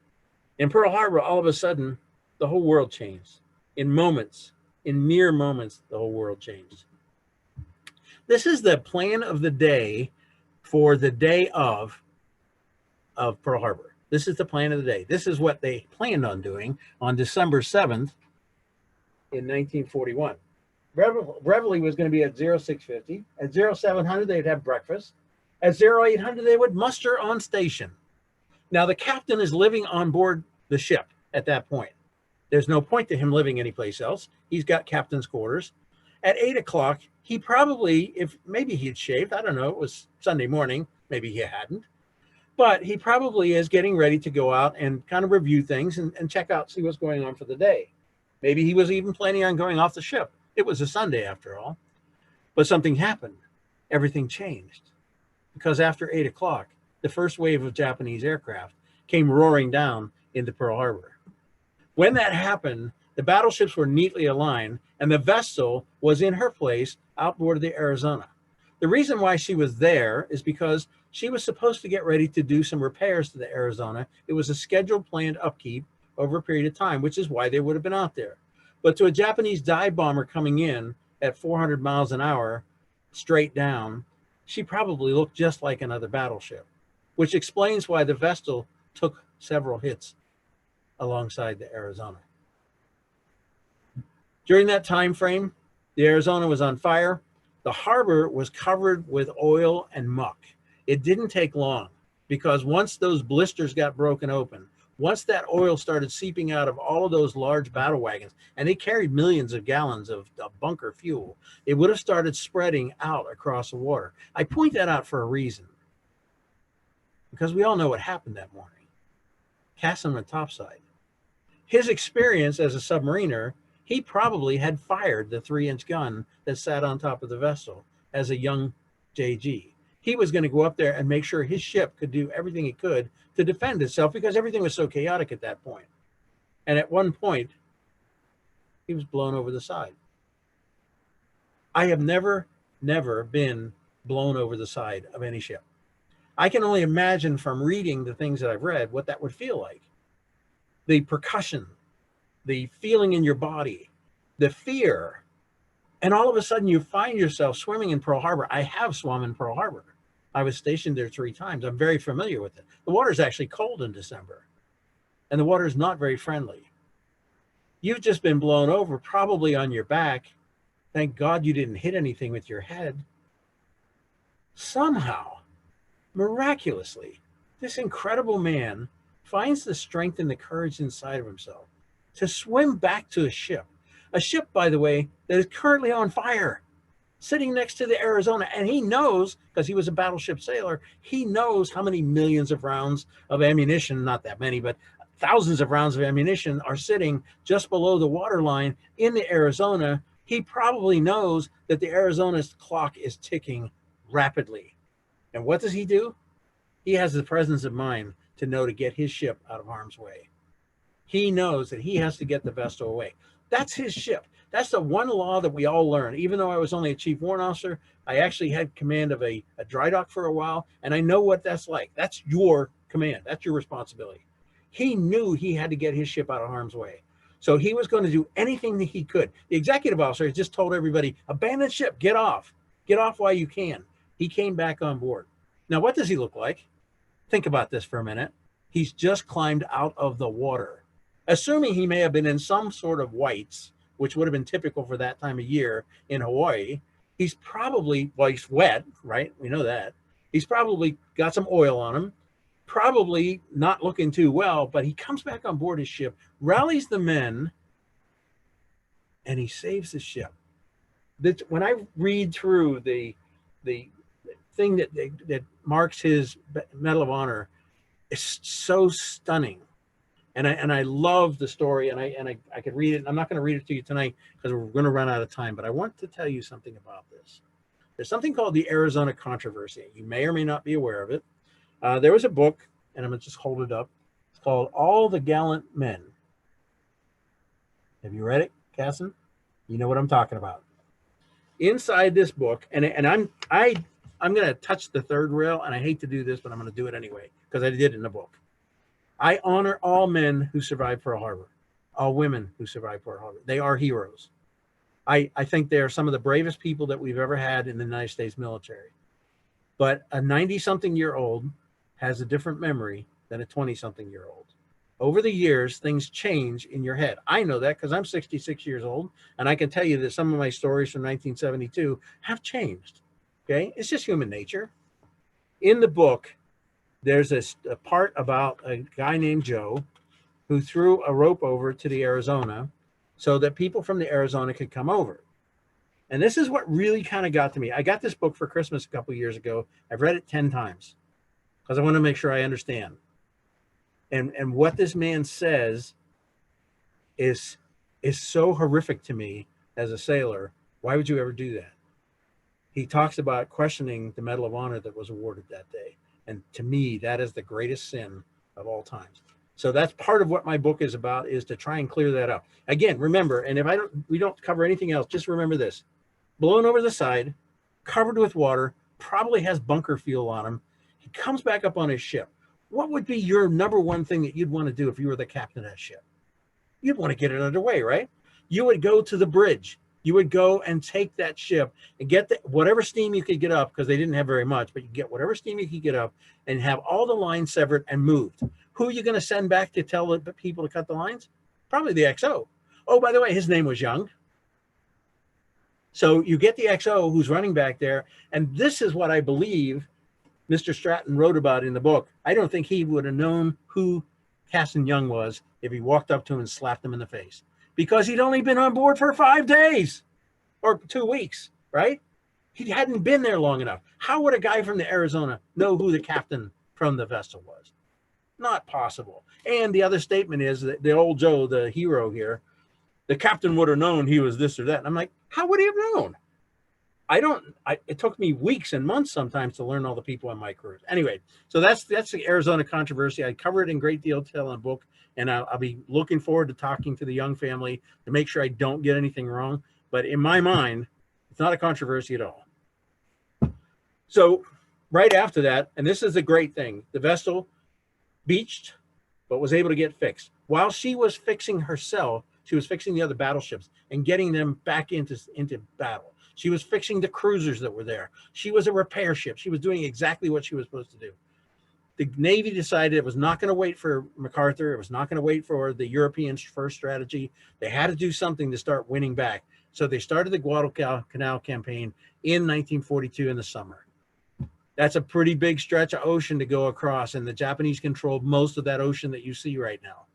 In Pearl Harbor, all of a sudden, the whole world changed. In moments, in mere moments, the whole world changed. This is the plan of the day for the day of Pearl Harbor. This is the plan of the day. This is what they planned on doing on December 7th in 1941. Reveille was going to be at 0650. At 0700, they'd have breakfast. At 0800, they would muster on station. Now, the captain is living on board the ship at that point. There's no point to him living anyplace else. He's got captain's quarters. At 8 o'clock, he probably, if maybe he had shaved, I don't know, it was Sunday morning, maybe he hadn't, but he probably is getting ready to go out and kind of review things and check out, see what's going on for the day. Maybe he was even planning on going off the ship. It was a Sunday after all, but something happened. Everything changed because after 8 o'clock, the first wave of Japanese aircraft came roaring down into Pearl Harbor. When that happened, the battleships were neatly aligned and the vessel was in her place outboard of the Arizona. The reason why she was there is because she was supposed to get ready to do some repairs to the Arizona. It was a scheduled planned upkeep over a period of time, which is why they would have been out there. But to a Japanese dive bomber coming in at 400 miles an hour straight down, she probably looked just like another battleship, which explains why the vessel took several hits alongside the Arizona. During that time frame, the Arizona was on fire. The harbor was covered with oil and muck. It didn't take long because once those blisters got broken open, once that oil started seeping out of all of those large battle wagons, and they carried millions of gallons of bunker fuel, it would have started spreading out across the water. I point that out for a reason, because we all know what happened that morning. Cassin went topside. His experience as a submariner, he probably had fired the 3-inch gun that sat on top of the vessel as a young JG. He was going to go up there and make sure his ship could do everything it could to defend itself because everything was so chaotic at that point. And at one point, he was blown over the side. I have never been blown over the side of any ship. I can only imagine from reading the things that I've read what that would feel like. The percussion, the feeling in your body, the fear, and all of a sudden you find yourself swimming in Pearl Harbor. I have swum in Pearl Harbor. I was stationed there 3 times. I'm very familiar with it. The water is actually cold in December, and the water is not very friendly. You've just been blown over, probably on your back. Thank God you didn't hit anything with your head. Somehow, miraculously, this incredible man finds the strength and the courage inside of himself to swim back to a ship, by the way, that is currently on fire, sitting next to the Arizona. And he knows, because he was a battleship sailor, he knows how many millions of rounds of ammunition, not that many, but thousands of rounds of ammunition are sitting just below the waterline in the Arizona. He probably knows that the Arizona's clock is ticking rapidly. And what does he do? He has the presence of mind to know to get his ship out of harm's way. He knows that he has to get the vessel away. That's his ship. That's the one law that we all learn. Even though I was only a chief warrant officer, I actually had command of a dry dock for a while, and I know what that's like. That's your command. That's your responsibility. He knew he had to get his ship out of harm's way. So he was going to do anything that he could. The executive officer just told everybody, abandon ship, get off while you can. He came back on board. Now, what does he look like? Think about this for a minute. He's just climbed out of the water. Assuming he may have been in some sort of whites, which would have been typical for that time of year in Hawaii, he's probably, well, he's wet, right? We know that. He's probably got some oil on him, probably not looking too well, but he comes back on board his ship, rallies the men, and he saves the ship. When I read through the thing that marks his Medal of Honor, it's so stunning. And I love the story, and I could read it. I'm not going to read it to you tonight because we're going to run out of time, but I want to tell you something about this. There's something called the Arizona controversy. You may or may not be aware of it. There was a book, and I'm going to just hold it up. It's called All the Gallant Men. Have you read it, Cassin? You know what I'm talking about. Inside this book, and I'm going to touch the third rail, and I hate to do this, but I'm going to do it anyway because I did it in the book. I honor all men who survived Pearl Harbor, all women who survived Pearl Harbor. They are heroes. I think they are some of the bravest people that we've ever had in the United States military. But a 90-something-year-old has a different memory than a 20-something-year-old. Over the years, things change in your head. I know that because I'm 66 years old, and I can tell you that some of my stories from 1972 have changed. Okay, it's just human nature. In the book, there's a part about a guy named Joe who threw a rope over to the Arizona so that people from the Arizona could come over. And this is what really kind of got to me. I got this book for Christmas a couple of years ago. I've read it 10 times because I want to make sure I understand. And what this man says is so horrific to me as a sailor. Why would you ever do that? He talks about questioning the Medal of Honor that was awarded that day. And to me, that is the greatest sin of all times. So that's part of what my book is about, is to try and clear that up. Again, remember, and if we don't cover anything else, just remember this: blown over the side, covered with water, probably has bunker fuel on him. He comes back up on his ship. What would be your number one thing that you'd want to do if you were the captain of that ship? You'd want to get it underway, right? You would go to the bridge. You would go and take that ship and get whatever steam you could get up, because they didn't have very much, but you get whatever steam you could get up and have all the lines severed and moved. Who are you going to send back to tell the people to cut the lines? Probably the XO. Oh, by the way, his name was Young. So you get the XO who's running back there. And this is what I believe Mr. Stratton wrote about in the book. I don't think he would have known who Cassin Young was if he walked up to him and slapped him in the face, because he'd only been on board for 5 days or 2 weeks, right? He hadn't been there long enough. How would a guy from the Arizona know who the captain from the vessel was? Not possible. And the other statement is that the old Joe, the hero here, the captain would have known he was this or that. And I'm like, how would he have known? It took me weeks and months sometimes to learn all the people on my cruise. Anyway, so that's the Arizona controversy. I cover it in great detail in the book, and I'll be looking forward to talking to the Young family to make sure I don't get anything wrong. But in my mind, it's not a controversy at all. So right after that, and this is the great thing, the vessel beached, but was able to get fixed. While she was fixing herself, she was fixing the other battleships and getting them back into battle. She was fixing the cruisers that were there. She was a repair ship. She was doing exactly what she was supposed to do. The Navy decided it was not going to wait for MacArthur. It was not going to wait for the Europeans' first strategy. They had to do something to start winning back. So they started the Guadalcanal campaign in 1942 in the summer. That's a pretty big stretch of ocean to go across, and the Japanese controlled most of that ocean that you see right now.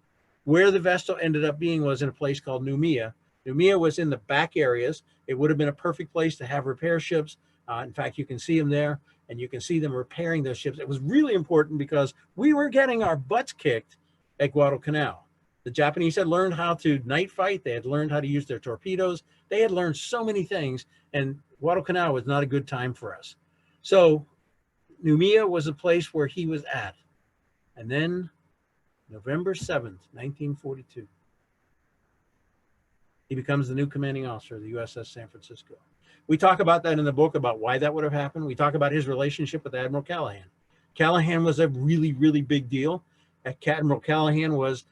Where the vessel ended up being was in a place called Noumea. Noumea was in the back areas. It would have been a perfect place to have repair ships. In fact, you can see them there, and you can see them repairing those ships. It was really important because we were getting our butts kicked at Guadalcanal. The Japanese had learned how to night fight. They had learned how to use their torpedoes. They had learned so many things, and Guadalcanal was not a good time for us. So Noumea was a place where he was at. And then November 7th, 1942, he becomes the new commanding officer of the USS San Francisco. We talk about that in the book, about why that would have happened. We talk about his relationship with Admiral Callahan. Callahan was a really, really big deal. Admiral Callahan was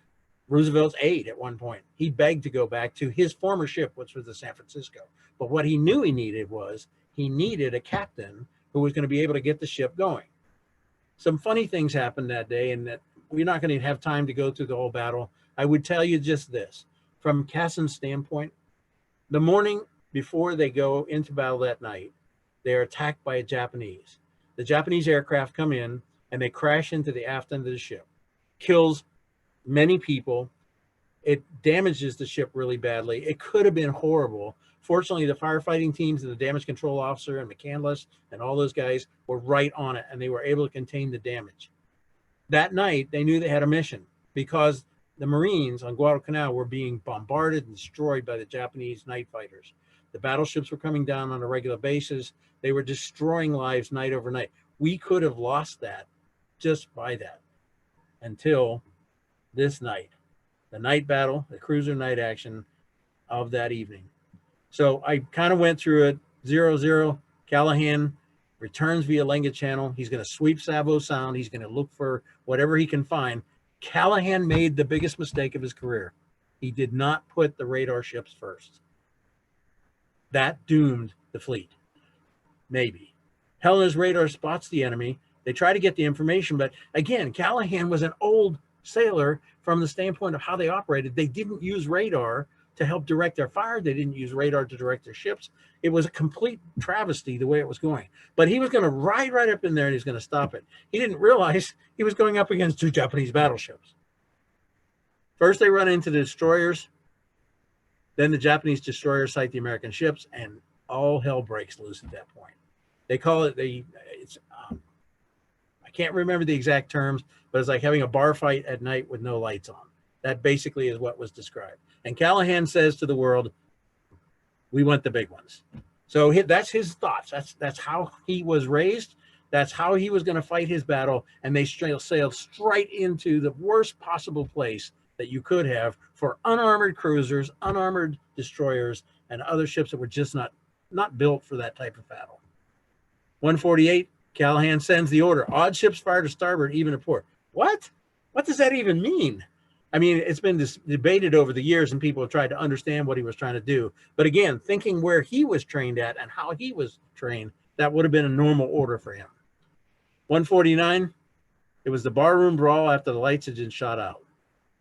Roosevelt's aide at one point. He begged to go back to his former ship, which was the San Francisco. But what he knew he needed a captain who was going to be able to get the ship going. Some funny things happened that day, and that we're not going to have time to go through the whole battle. I would tell you just this. From Cassin's standpoint, the morning before they go into battle that night, they're attacked by a Japanese. The Japanese aircraft come in and they crash into the aft end of the ship, kills many people. It damages the ship really badly. It could have been horrible. Fortunately, the firefighting teams and the damage control officer and McCandless and all those guys were right on it, and they were able to contain the damage. That night, they knew they had a mission because the Marines on Guadalcanal were being bombarded and destroyed by the Japanese night fighters. The battleships were coming down on a regular basis. They were destroying lives night over night. We could have lost that just by that until this night, the night battle, the cruiser night action of that evening. So I kind of went through it. 0-0, Callahan returns via Lenga Channel. He's going to sweep Savo Sound. He's going to look for whatever he can find. Callahan made the biggest mistake of his career. He did not put the radar ships first. That doomed the fleet. Maybe. Helena's radar spots the enemy. They try to get the information, but again, Callahan was an old sailor from the standpoint of how they operated. They didn't use radar to help direct their fire. They didn't use radar to direct their ships. It was a complete travesty the way it was going. But he was going to ride right up in there and he's going to stop it. He didn't realize he was going up against 2 Japanese battleships. First, they run into the destroyers. Then the Japanese destroyers sight the American ships, and all hell breaks loose at that point. They call it I can't remember the exact terms, but it's like having a bar fight at night with no lights on. That basically is what was described. And Callahan says to the world, we want the big ones. So that's his thoughts. That's how he was raised. That's how he was going to fight his battle. And they sailed straight into the worst possible place that you could have for unarmored cruisers, unarmored destroyers, and other ships that were just not built for that type of battle. 148, Callahan sends the order, odd ships fire to starboard, even to port. What? What does that even mean? I mean, it's been debated over the years and people have tried to understand what he was trying to do. But again, thinking where he was trained at and how he was trained, that would have been a normal order for him. 149, it was the barroom brawl after the lights had been shot out.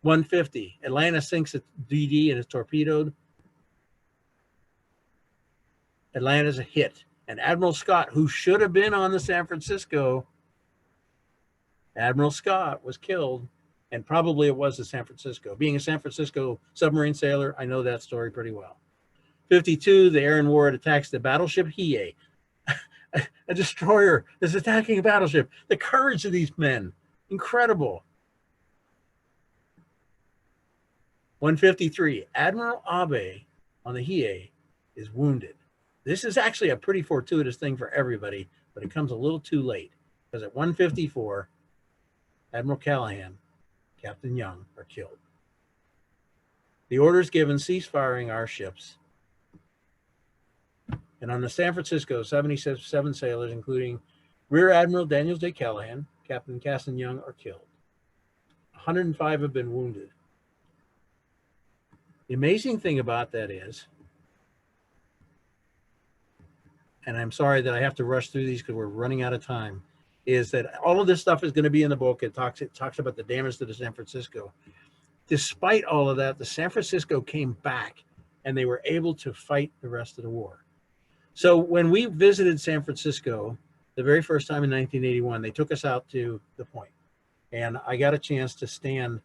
150, Atlanta sinks its DD and is torpedoed. Atlanta's a hit. And Admiral Scott, who should have been on the San Francisco, Admiral Scott was killed, and probably it was the San Francisco. Being a San Francisco submarine sailor, I know that story pretty well. 52, the Aaron Ward attacks the battleship Hiei. A destroyer is attacking a battleship. The courage of these men, incredible. 153, Admiral Abe on the Hiei is wounded. This is actually a pretty fortuitous thing for everybody, but it comes a little too late because at 154, Admiral Callahan, Captain Young are killed. The orders given, cease firing our ships. And on the San Francisco, 77 sailors, including Rear Admiral Daniels J. Callahan, Captain Cassin Young, are killed. 105 have been wounded. The amazing thing about that is, and I'm sorry that I have to rush through these because we're running out of time, is that all of this stuff is going to be in the book. It talks about the damage to the San Francisco. Despite all of that, the San Francisco came back and they were able to fight the rest of the war. So when we visited San Francisco the very first time in 1981, they took us out to the point, and I got a chance to stand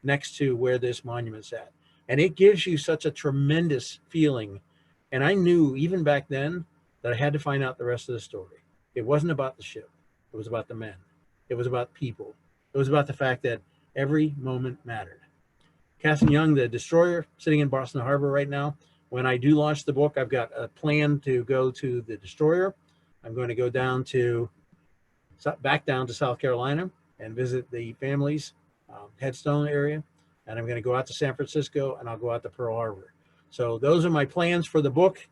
next to where this monument's at. And it gives you such a tremendous feeling. And I knew even back then that I had to find out the rest of the story. It wasn't about the ship. It was about the men. It was about people. It was about the fact that every moment mattered. Cassin Young, the destroyer, sitting in Boston Harbor right now. When I do launch the book, I've got a plan to go to the destroyer. I'm going to go back down to South Carolina and visit the family's headstone area. And I'm going to go out to San Francisco and I'll go out to Pearl Harbor. So those are my plans for the book.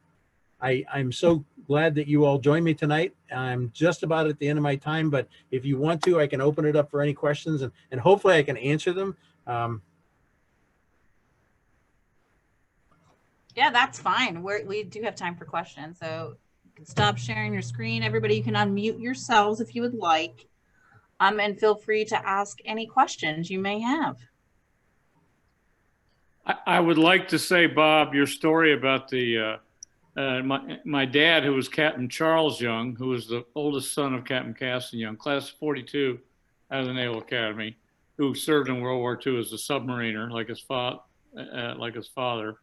I'm so glad that you all joined me tonight. I'm just about at the end of my time, but if you want to, I can open it up for any questions and hopefully I can answer them. Yeah, that's fine. We do have time for questions. So you can stop sharing your screen. Everybody, you can unmute yourselves if you would like. And feel free to ask any questions you may have. I would like to say, Bob, your story about the my dad, who was Captain Charles Young, who was the oldest son of Captain Cassin Young, class 42 out of the Naval Academy, who served in World War II as a submariner, like his father,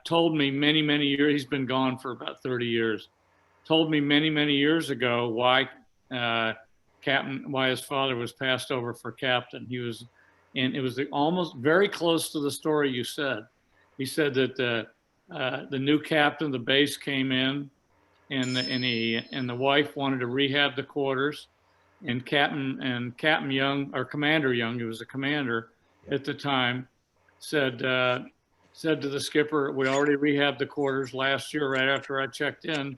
told me many years. He's been gone for about 30 years. Told me many years ago why his father was passed over for captain. And it was almost very close to the story you said. He said that the new captain of the base came in, and the wife wanted to rehab the quarters, and Captain Young, or Commander Young, he was a commander at the time, said to the skipper, "We already rehabbed the quarters last year, right after I checked in.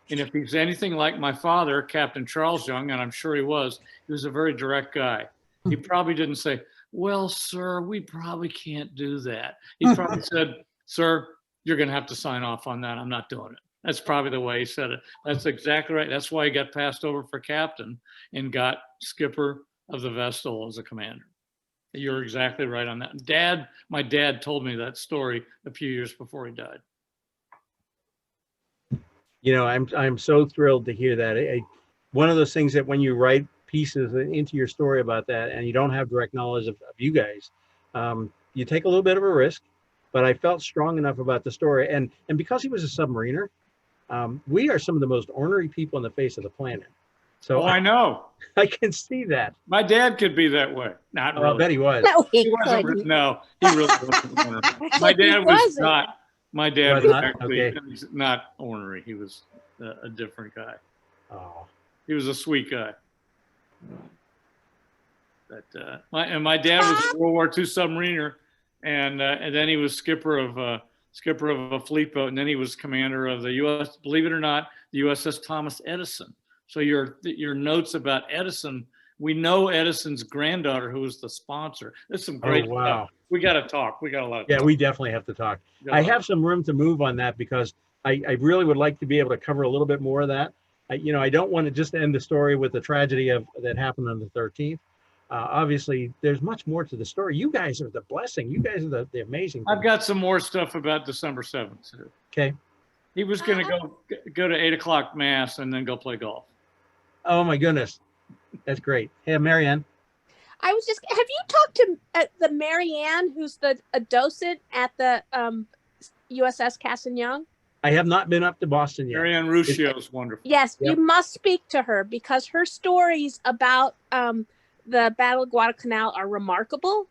And if he's anything like my father, Captain Charles Young, and I'm sure he was a very direct guy. He probably didn't say, 'Well, sir, we probably can't do that.' He probably said, 'Sir, you're going to have to sign off on that. I'm not doing it.' That's probably the way he said it. That's exactly right. That's why he got passed over for captain and got skipper of the vessel as a commander." You're exactly right on that. My dad told me that story a few years before he died. You know, I'm so thrilled to hear that. One of those things that when you write pieces into your story about that, and you don't have direct knowledge of you guys, you take a little bit of a risk. But I felt strong enough about the story, and because he was a submariner, we are some of the most ornery people on the face of the planet. So I know. I can see that. My dad could be that way. Not really. I bet he was. No, He he wasn't. couldn't. No, he really wasn't ornery. My He dad was wasn't. not. My dad Was was not? actually Okay. not ornery. He was a different guy. Oh, He was a sweet guy. But my dad was a World War II submariner, and then he was skipper of a fleet boat, and then he was commander of the U.S. Believe it or not, the USS Thomas Edison. So your notes about Edison, we know Edison's granddaughter, who was the sponsor. There's some great wow. stuff. We got to talk. We got a lot. Yeah, we definitely have to talk. I have some room to move on that because I really would like to be able to cover a little bit more of that. I don't want to just end the story with the tragedy that happened on the 13th. Obviously, there's much more to the story. You guys are the blessing. You guys are the amazing thing. I've got some more stuff about December 7th. Too. Okay. He was going to go to 8 o'clock mass and then go play golf. Oh my goodness, that's great. Hey, Marianne. I was just, have you talked to the Marianne, who's a docent at the USS Cassin Young? I have not been up to Boston yet. Marianne Ruscio is wonderful. Yes, Yep. you must speak to her because her stories about the Battle of Guadalcanal are remarkable.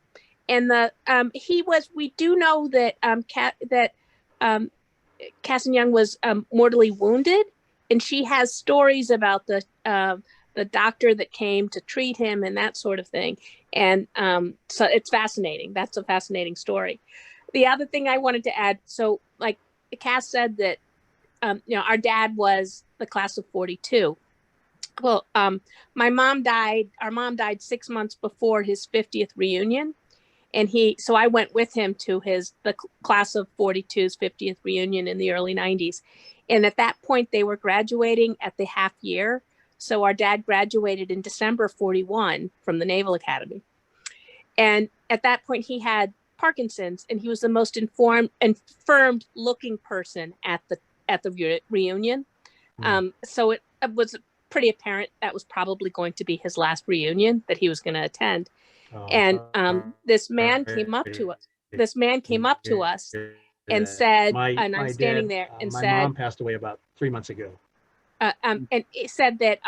And we do know that Cassin Young was mortally wounded, and she has stories about the doctor that came to treat him and that sort of thing. And so it's fascinating. That's a fascinating story. The other thing I wanted to add, so like Cass said that, our dad was the class of 42. Well, our mom died 6 months before his 50th reunion. And so I went with him to the class of 42's 50th reunion in the early 90s. And at that point, they were graduating at the half year. So our dad graduated in December 41 from the Naval Academy. And at that point, he had Parkinson's, and he was the most infirmed looking person at the reunion. So it was pretty apparent that was probably going to be his last reunion that he was going to attend. And this man came up to us. This man came up to us and said, and I'm standing there and said, my mom passed away about 3 months ago. and it said that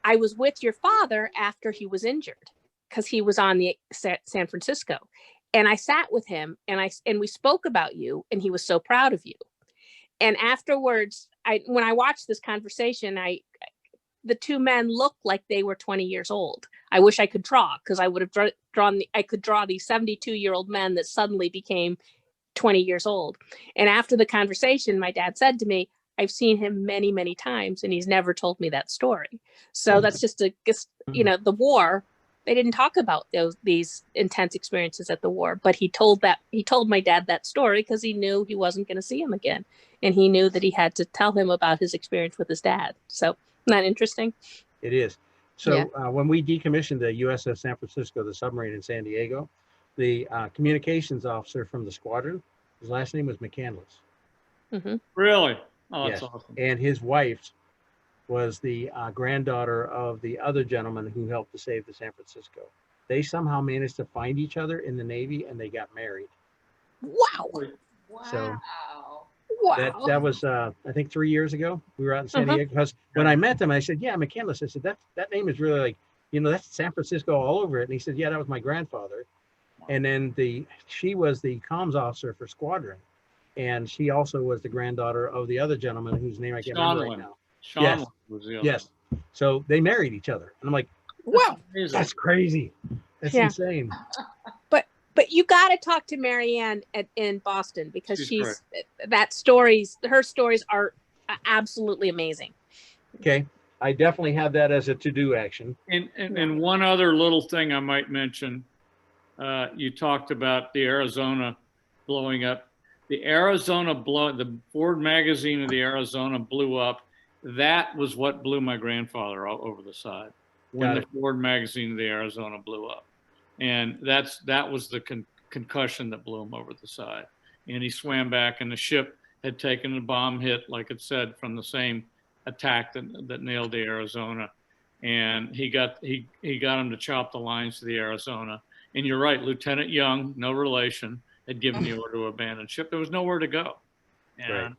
I was with your father after he was injured because he was on the San Francisco, and I sat with him and we spoke about you, and he was so proud of you. And afterwards, when I watched this conversation, the two men looked like they were 20 years old. I wish I could draw, because I would have I could draw these 72-year-old men that suddenly became 20 years old. And after the conversation, my dad said to me, I've seen him many, many times, and he's never told me that story. So that's just the war. They didn't talk about these intense experiences at the war, but he told my dad that story because he knew he wasn't going to see him again. And he knew that he had to tell him about his experience with his dad. So isn't that interesting? It is. So Yeah. when we decommissioned the USS San Francisco, the submarine in San Diego, the communications officer from the squadron, his last name was McCandless. Mm-hmm. Really? Oh, that's Yes. awesome. And his wife was the granddaughter of the other gentleman who helped to save the San Francisco. They somehow managed to find each other in the Navy, and they got married. Wow. So Wow. that was I think 3 years ago. We were out in San Diego, because when I met them, I said, yeah, McCandless. I said, that name is really like, that's San Francisco all over it. And he said, yeah, that was my grandfather. And then she was the comms officer for squadron, and she also was the granddaughter of the other gentleman whose name I can't remember right now. Sean was the other Yes. So they married each other, and I'm like, Wow. Amazing. that's crazy. That's Yeah. insane. But you got to talk to Marianne in Boston, because She's her stories are absolutely amazing. Okay. I definitely have that as a to-do action. And one other little thing I might mention, you talked about the Arizona blowing up. The Ford magazine of the Arizona blew up. That was what blew my grandfather all over the side, when the Ford magazine of the Arizona blew up. And that was the concussion that blew him over the side. And he swam back, and the ship had taken a bomb hit, like it said, from the same attack that nailed the Arizona. And he got him to chop the lines to the Arizona. And you're right, Lieutenant Young, no relation, had given the order to abandon ship. There was nowhere to go. And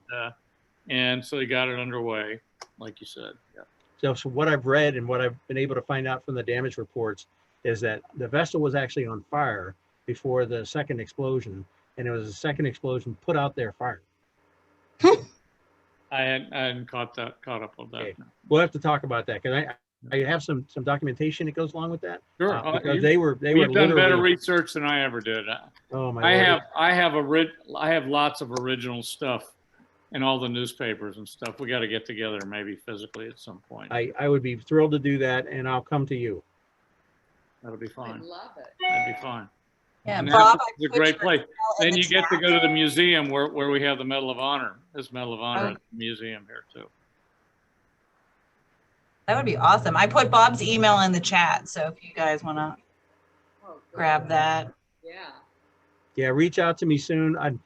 and so he got it underway, like you said. Yeah. So what I've read and what I've been able to find out from the damage reports is that the vessel was actually on fire before the second explosion, and it was the second explosion put out their fire. I hadn't caught up with that. Okay. We'll have to talk about that, because I have some documentation that goes along with that. Sure. Because they were You've done better literally. research than I ever did. Oh my Lord. I have lots of original stuff in all the newspapers and stuff. We got to get together, maybe physically at some point. I would be thrilled to do that, and I'll come to you. That'll be I fine. love it. That'd be fine. Yeah, And Bob, it's a great place. Then you get to go to the museum where we have the Medal of Honor. This Medal of Honor at the museum here too. That would be awesome. I put Bob's email in the chat, so if you guys want to Oh, good. grab that. Yeah. Yeah, reach out to me soon. I'm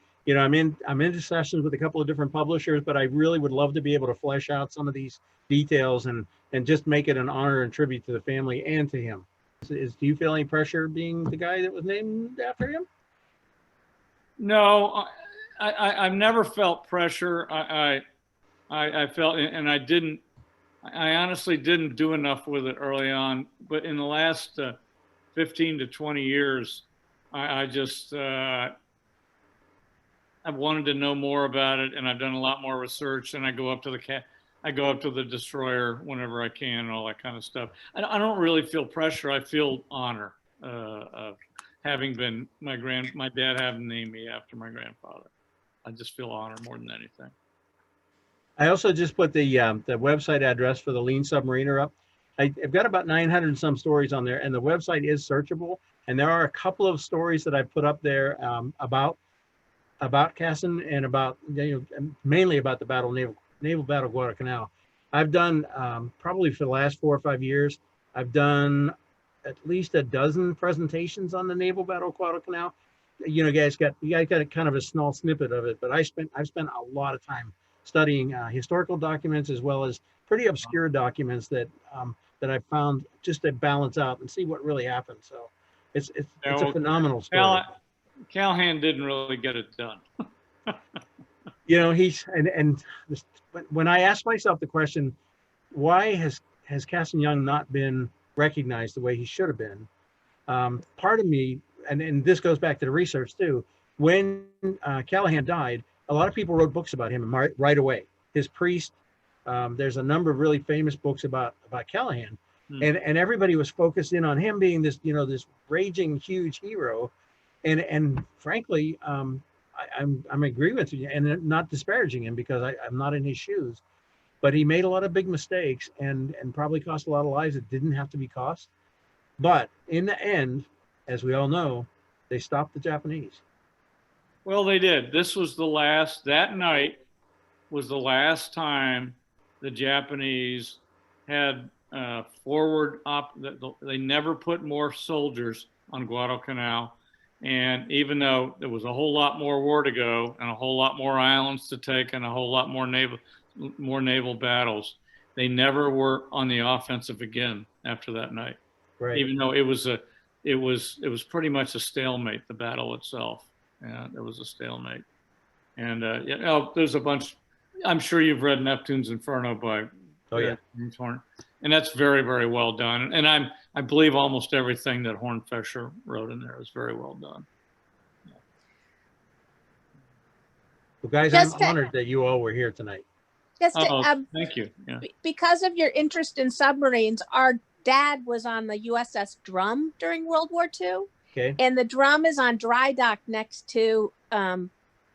in discussions with a couple of different publishers, but I really would love to be able to flesh out some of these details and just make it an honor and tribute to the family and to him. Do you feel any pressure being the guy that was named after him? No, I've never felt pressure. I felt, and I honestly didn't do enough with it early on, but in the last 15 to 20 years, I've wanted to know more about it, and I've done a lot more research, and I go up to the destroyer whenever I can and all that kind of stuff. I don't really feel pressure. I feel honor of having been my dad having named me after my grandfather. I just feel honor more than anything. I also just put the website address for the Lean Submariner up. I've got about 900 and some stories on there, and the website is searchable. And there are a couple of stories that I put up there about Cassin and about, mainly about the naval battle Guadalcanal. I've done probably for the last 4 or 5 years, I've done at least a dozen presentations on the naval battle Guadalcanal. You guys got kind of a small snippet of it, but I've spent a lot of time studying historical documents as well as pretty obscure documents that I've found just to balance out and see what really happened. So it's a phenomenal story. Callahan didn't really get it done. When I ask myself the question, why has Cassin Young not been recognized the way he should have been? Part of me, and this goes back to the research too, when Callahan died, a lot of people wrote books about him right away. His priest, there's a number of really famous books about Callahan, and everybody was focused in on him being this raging huge hero, and frankly, I'm agreeing with you and not disparaging him because I'm not in his shoes, but he made a lot of big mistakes and probably cost a lot of lives that didn't have to be cost. But in the end, as we all know, they stopped the Japanese. Well, they did. That night was the last time the Japanese had they never put more soldiers on Guadalcanal. And even though there was a whole lot more war to go and a whole lot more islands to take and a whole lot more naval battles, they never were on the offensive again after that night. Right. Even though it was pretty much a stalemate, the battle itself. And it was a stalemate. And there's a bunch. I'm sure you've read Neptune's Inferno by James Horn, and that's very, very well done. And I believe almost everything that Hornfischer wrote in there is very well done. Yeah. Well, guys, I'm honored that you all were here tonight. Thank you. Yeah. Because of your interest in submarines, our dad was on the USS Drum during World War II. Okay. And the Drum is on dry dock next to,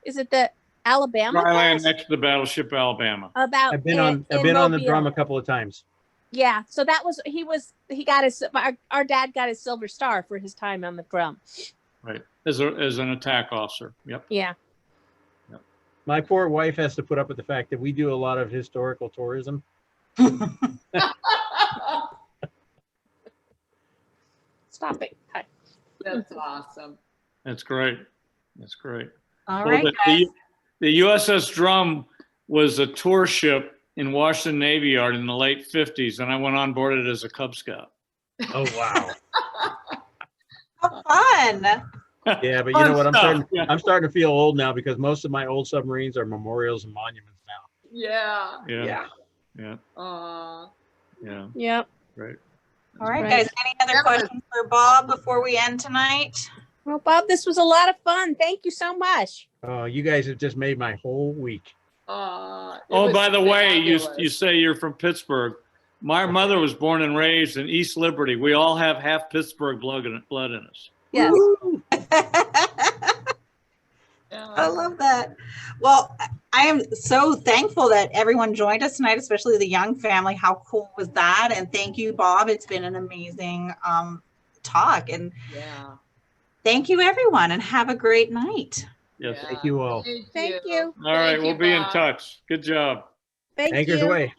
is it the Alabama? Dry land next to the battleship Alabama. I've been on the Drum a couple of times. Yeah. So that was, our dad got his Silver Star for his time on the Drum. Right. As an attack officer. Yep. Yeah. Yep. My poor wife has to put up with the fact that we do a lot of historical tourism. Stop it. Hi. That's awesome. That's great. That's great. All Well, right, guys. the USS Drum was a tour ship in Washington Navy Yard in the late 50s, and I went on board it as a Cub Scout. Oh, wow. How fun. Yeah, but you know what? Yeah. I'm starting to feel old now because most of my old submarines are memorials and monuments now. Yeah. Yeah. Yeah. Yeah. Yep. Right. All right, Right. guys. Any other That was- questions for Bob before we end tonight? Well, Bob, this was a lot of fun. Thank you so much. You guys have just made my whole week. Oh, by the way, you say you're from Pittsburgh. My mother was born and raised in East Liberty. We all have half Pittsburgh blood in us. Yes. I love that. Well, I am so thankful that everyone joined us tonight, especially the Young family. How cool was that? And thank you, Bob. It's been an amazing talk. And Yeah. thank you, everyone, and have a great night. Yes. Thank you all. Thank you. All right. Thank you, We'll be in Bob. touch. Good job. Thank Anchors you. away.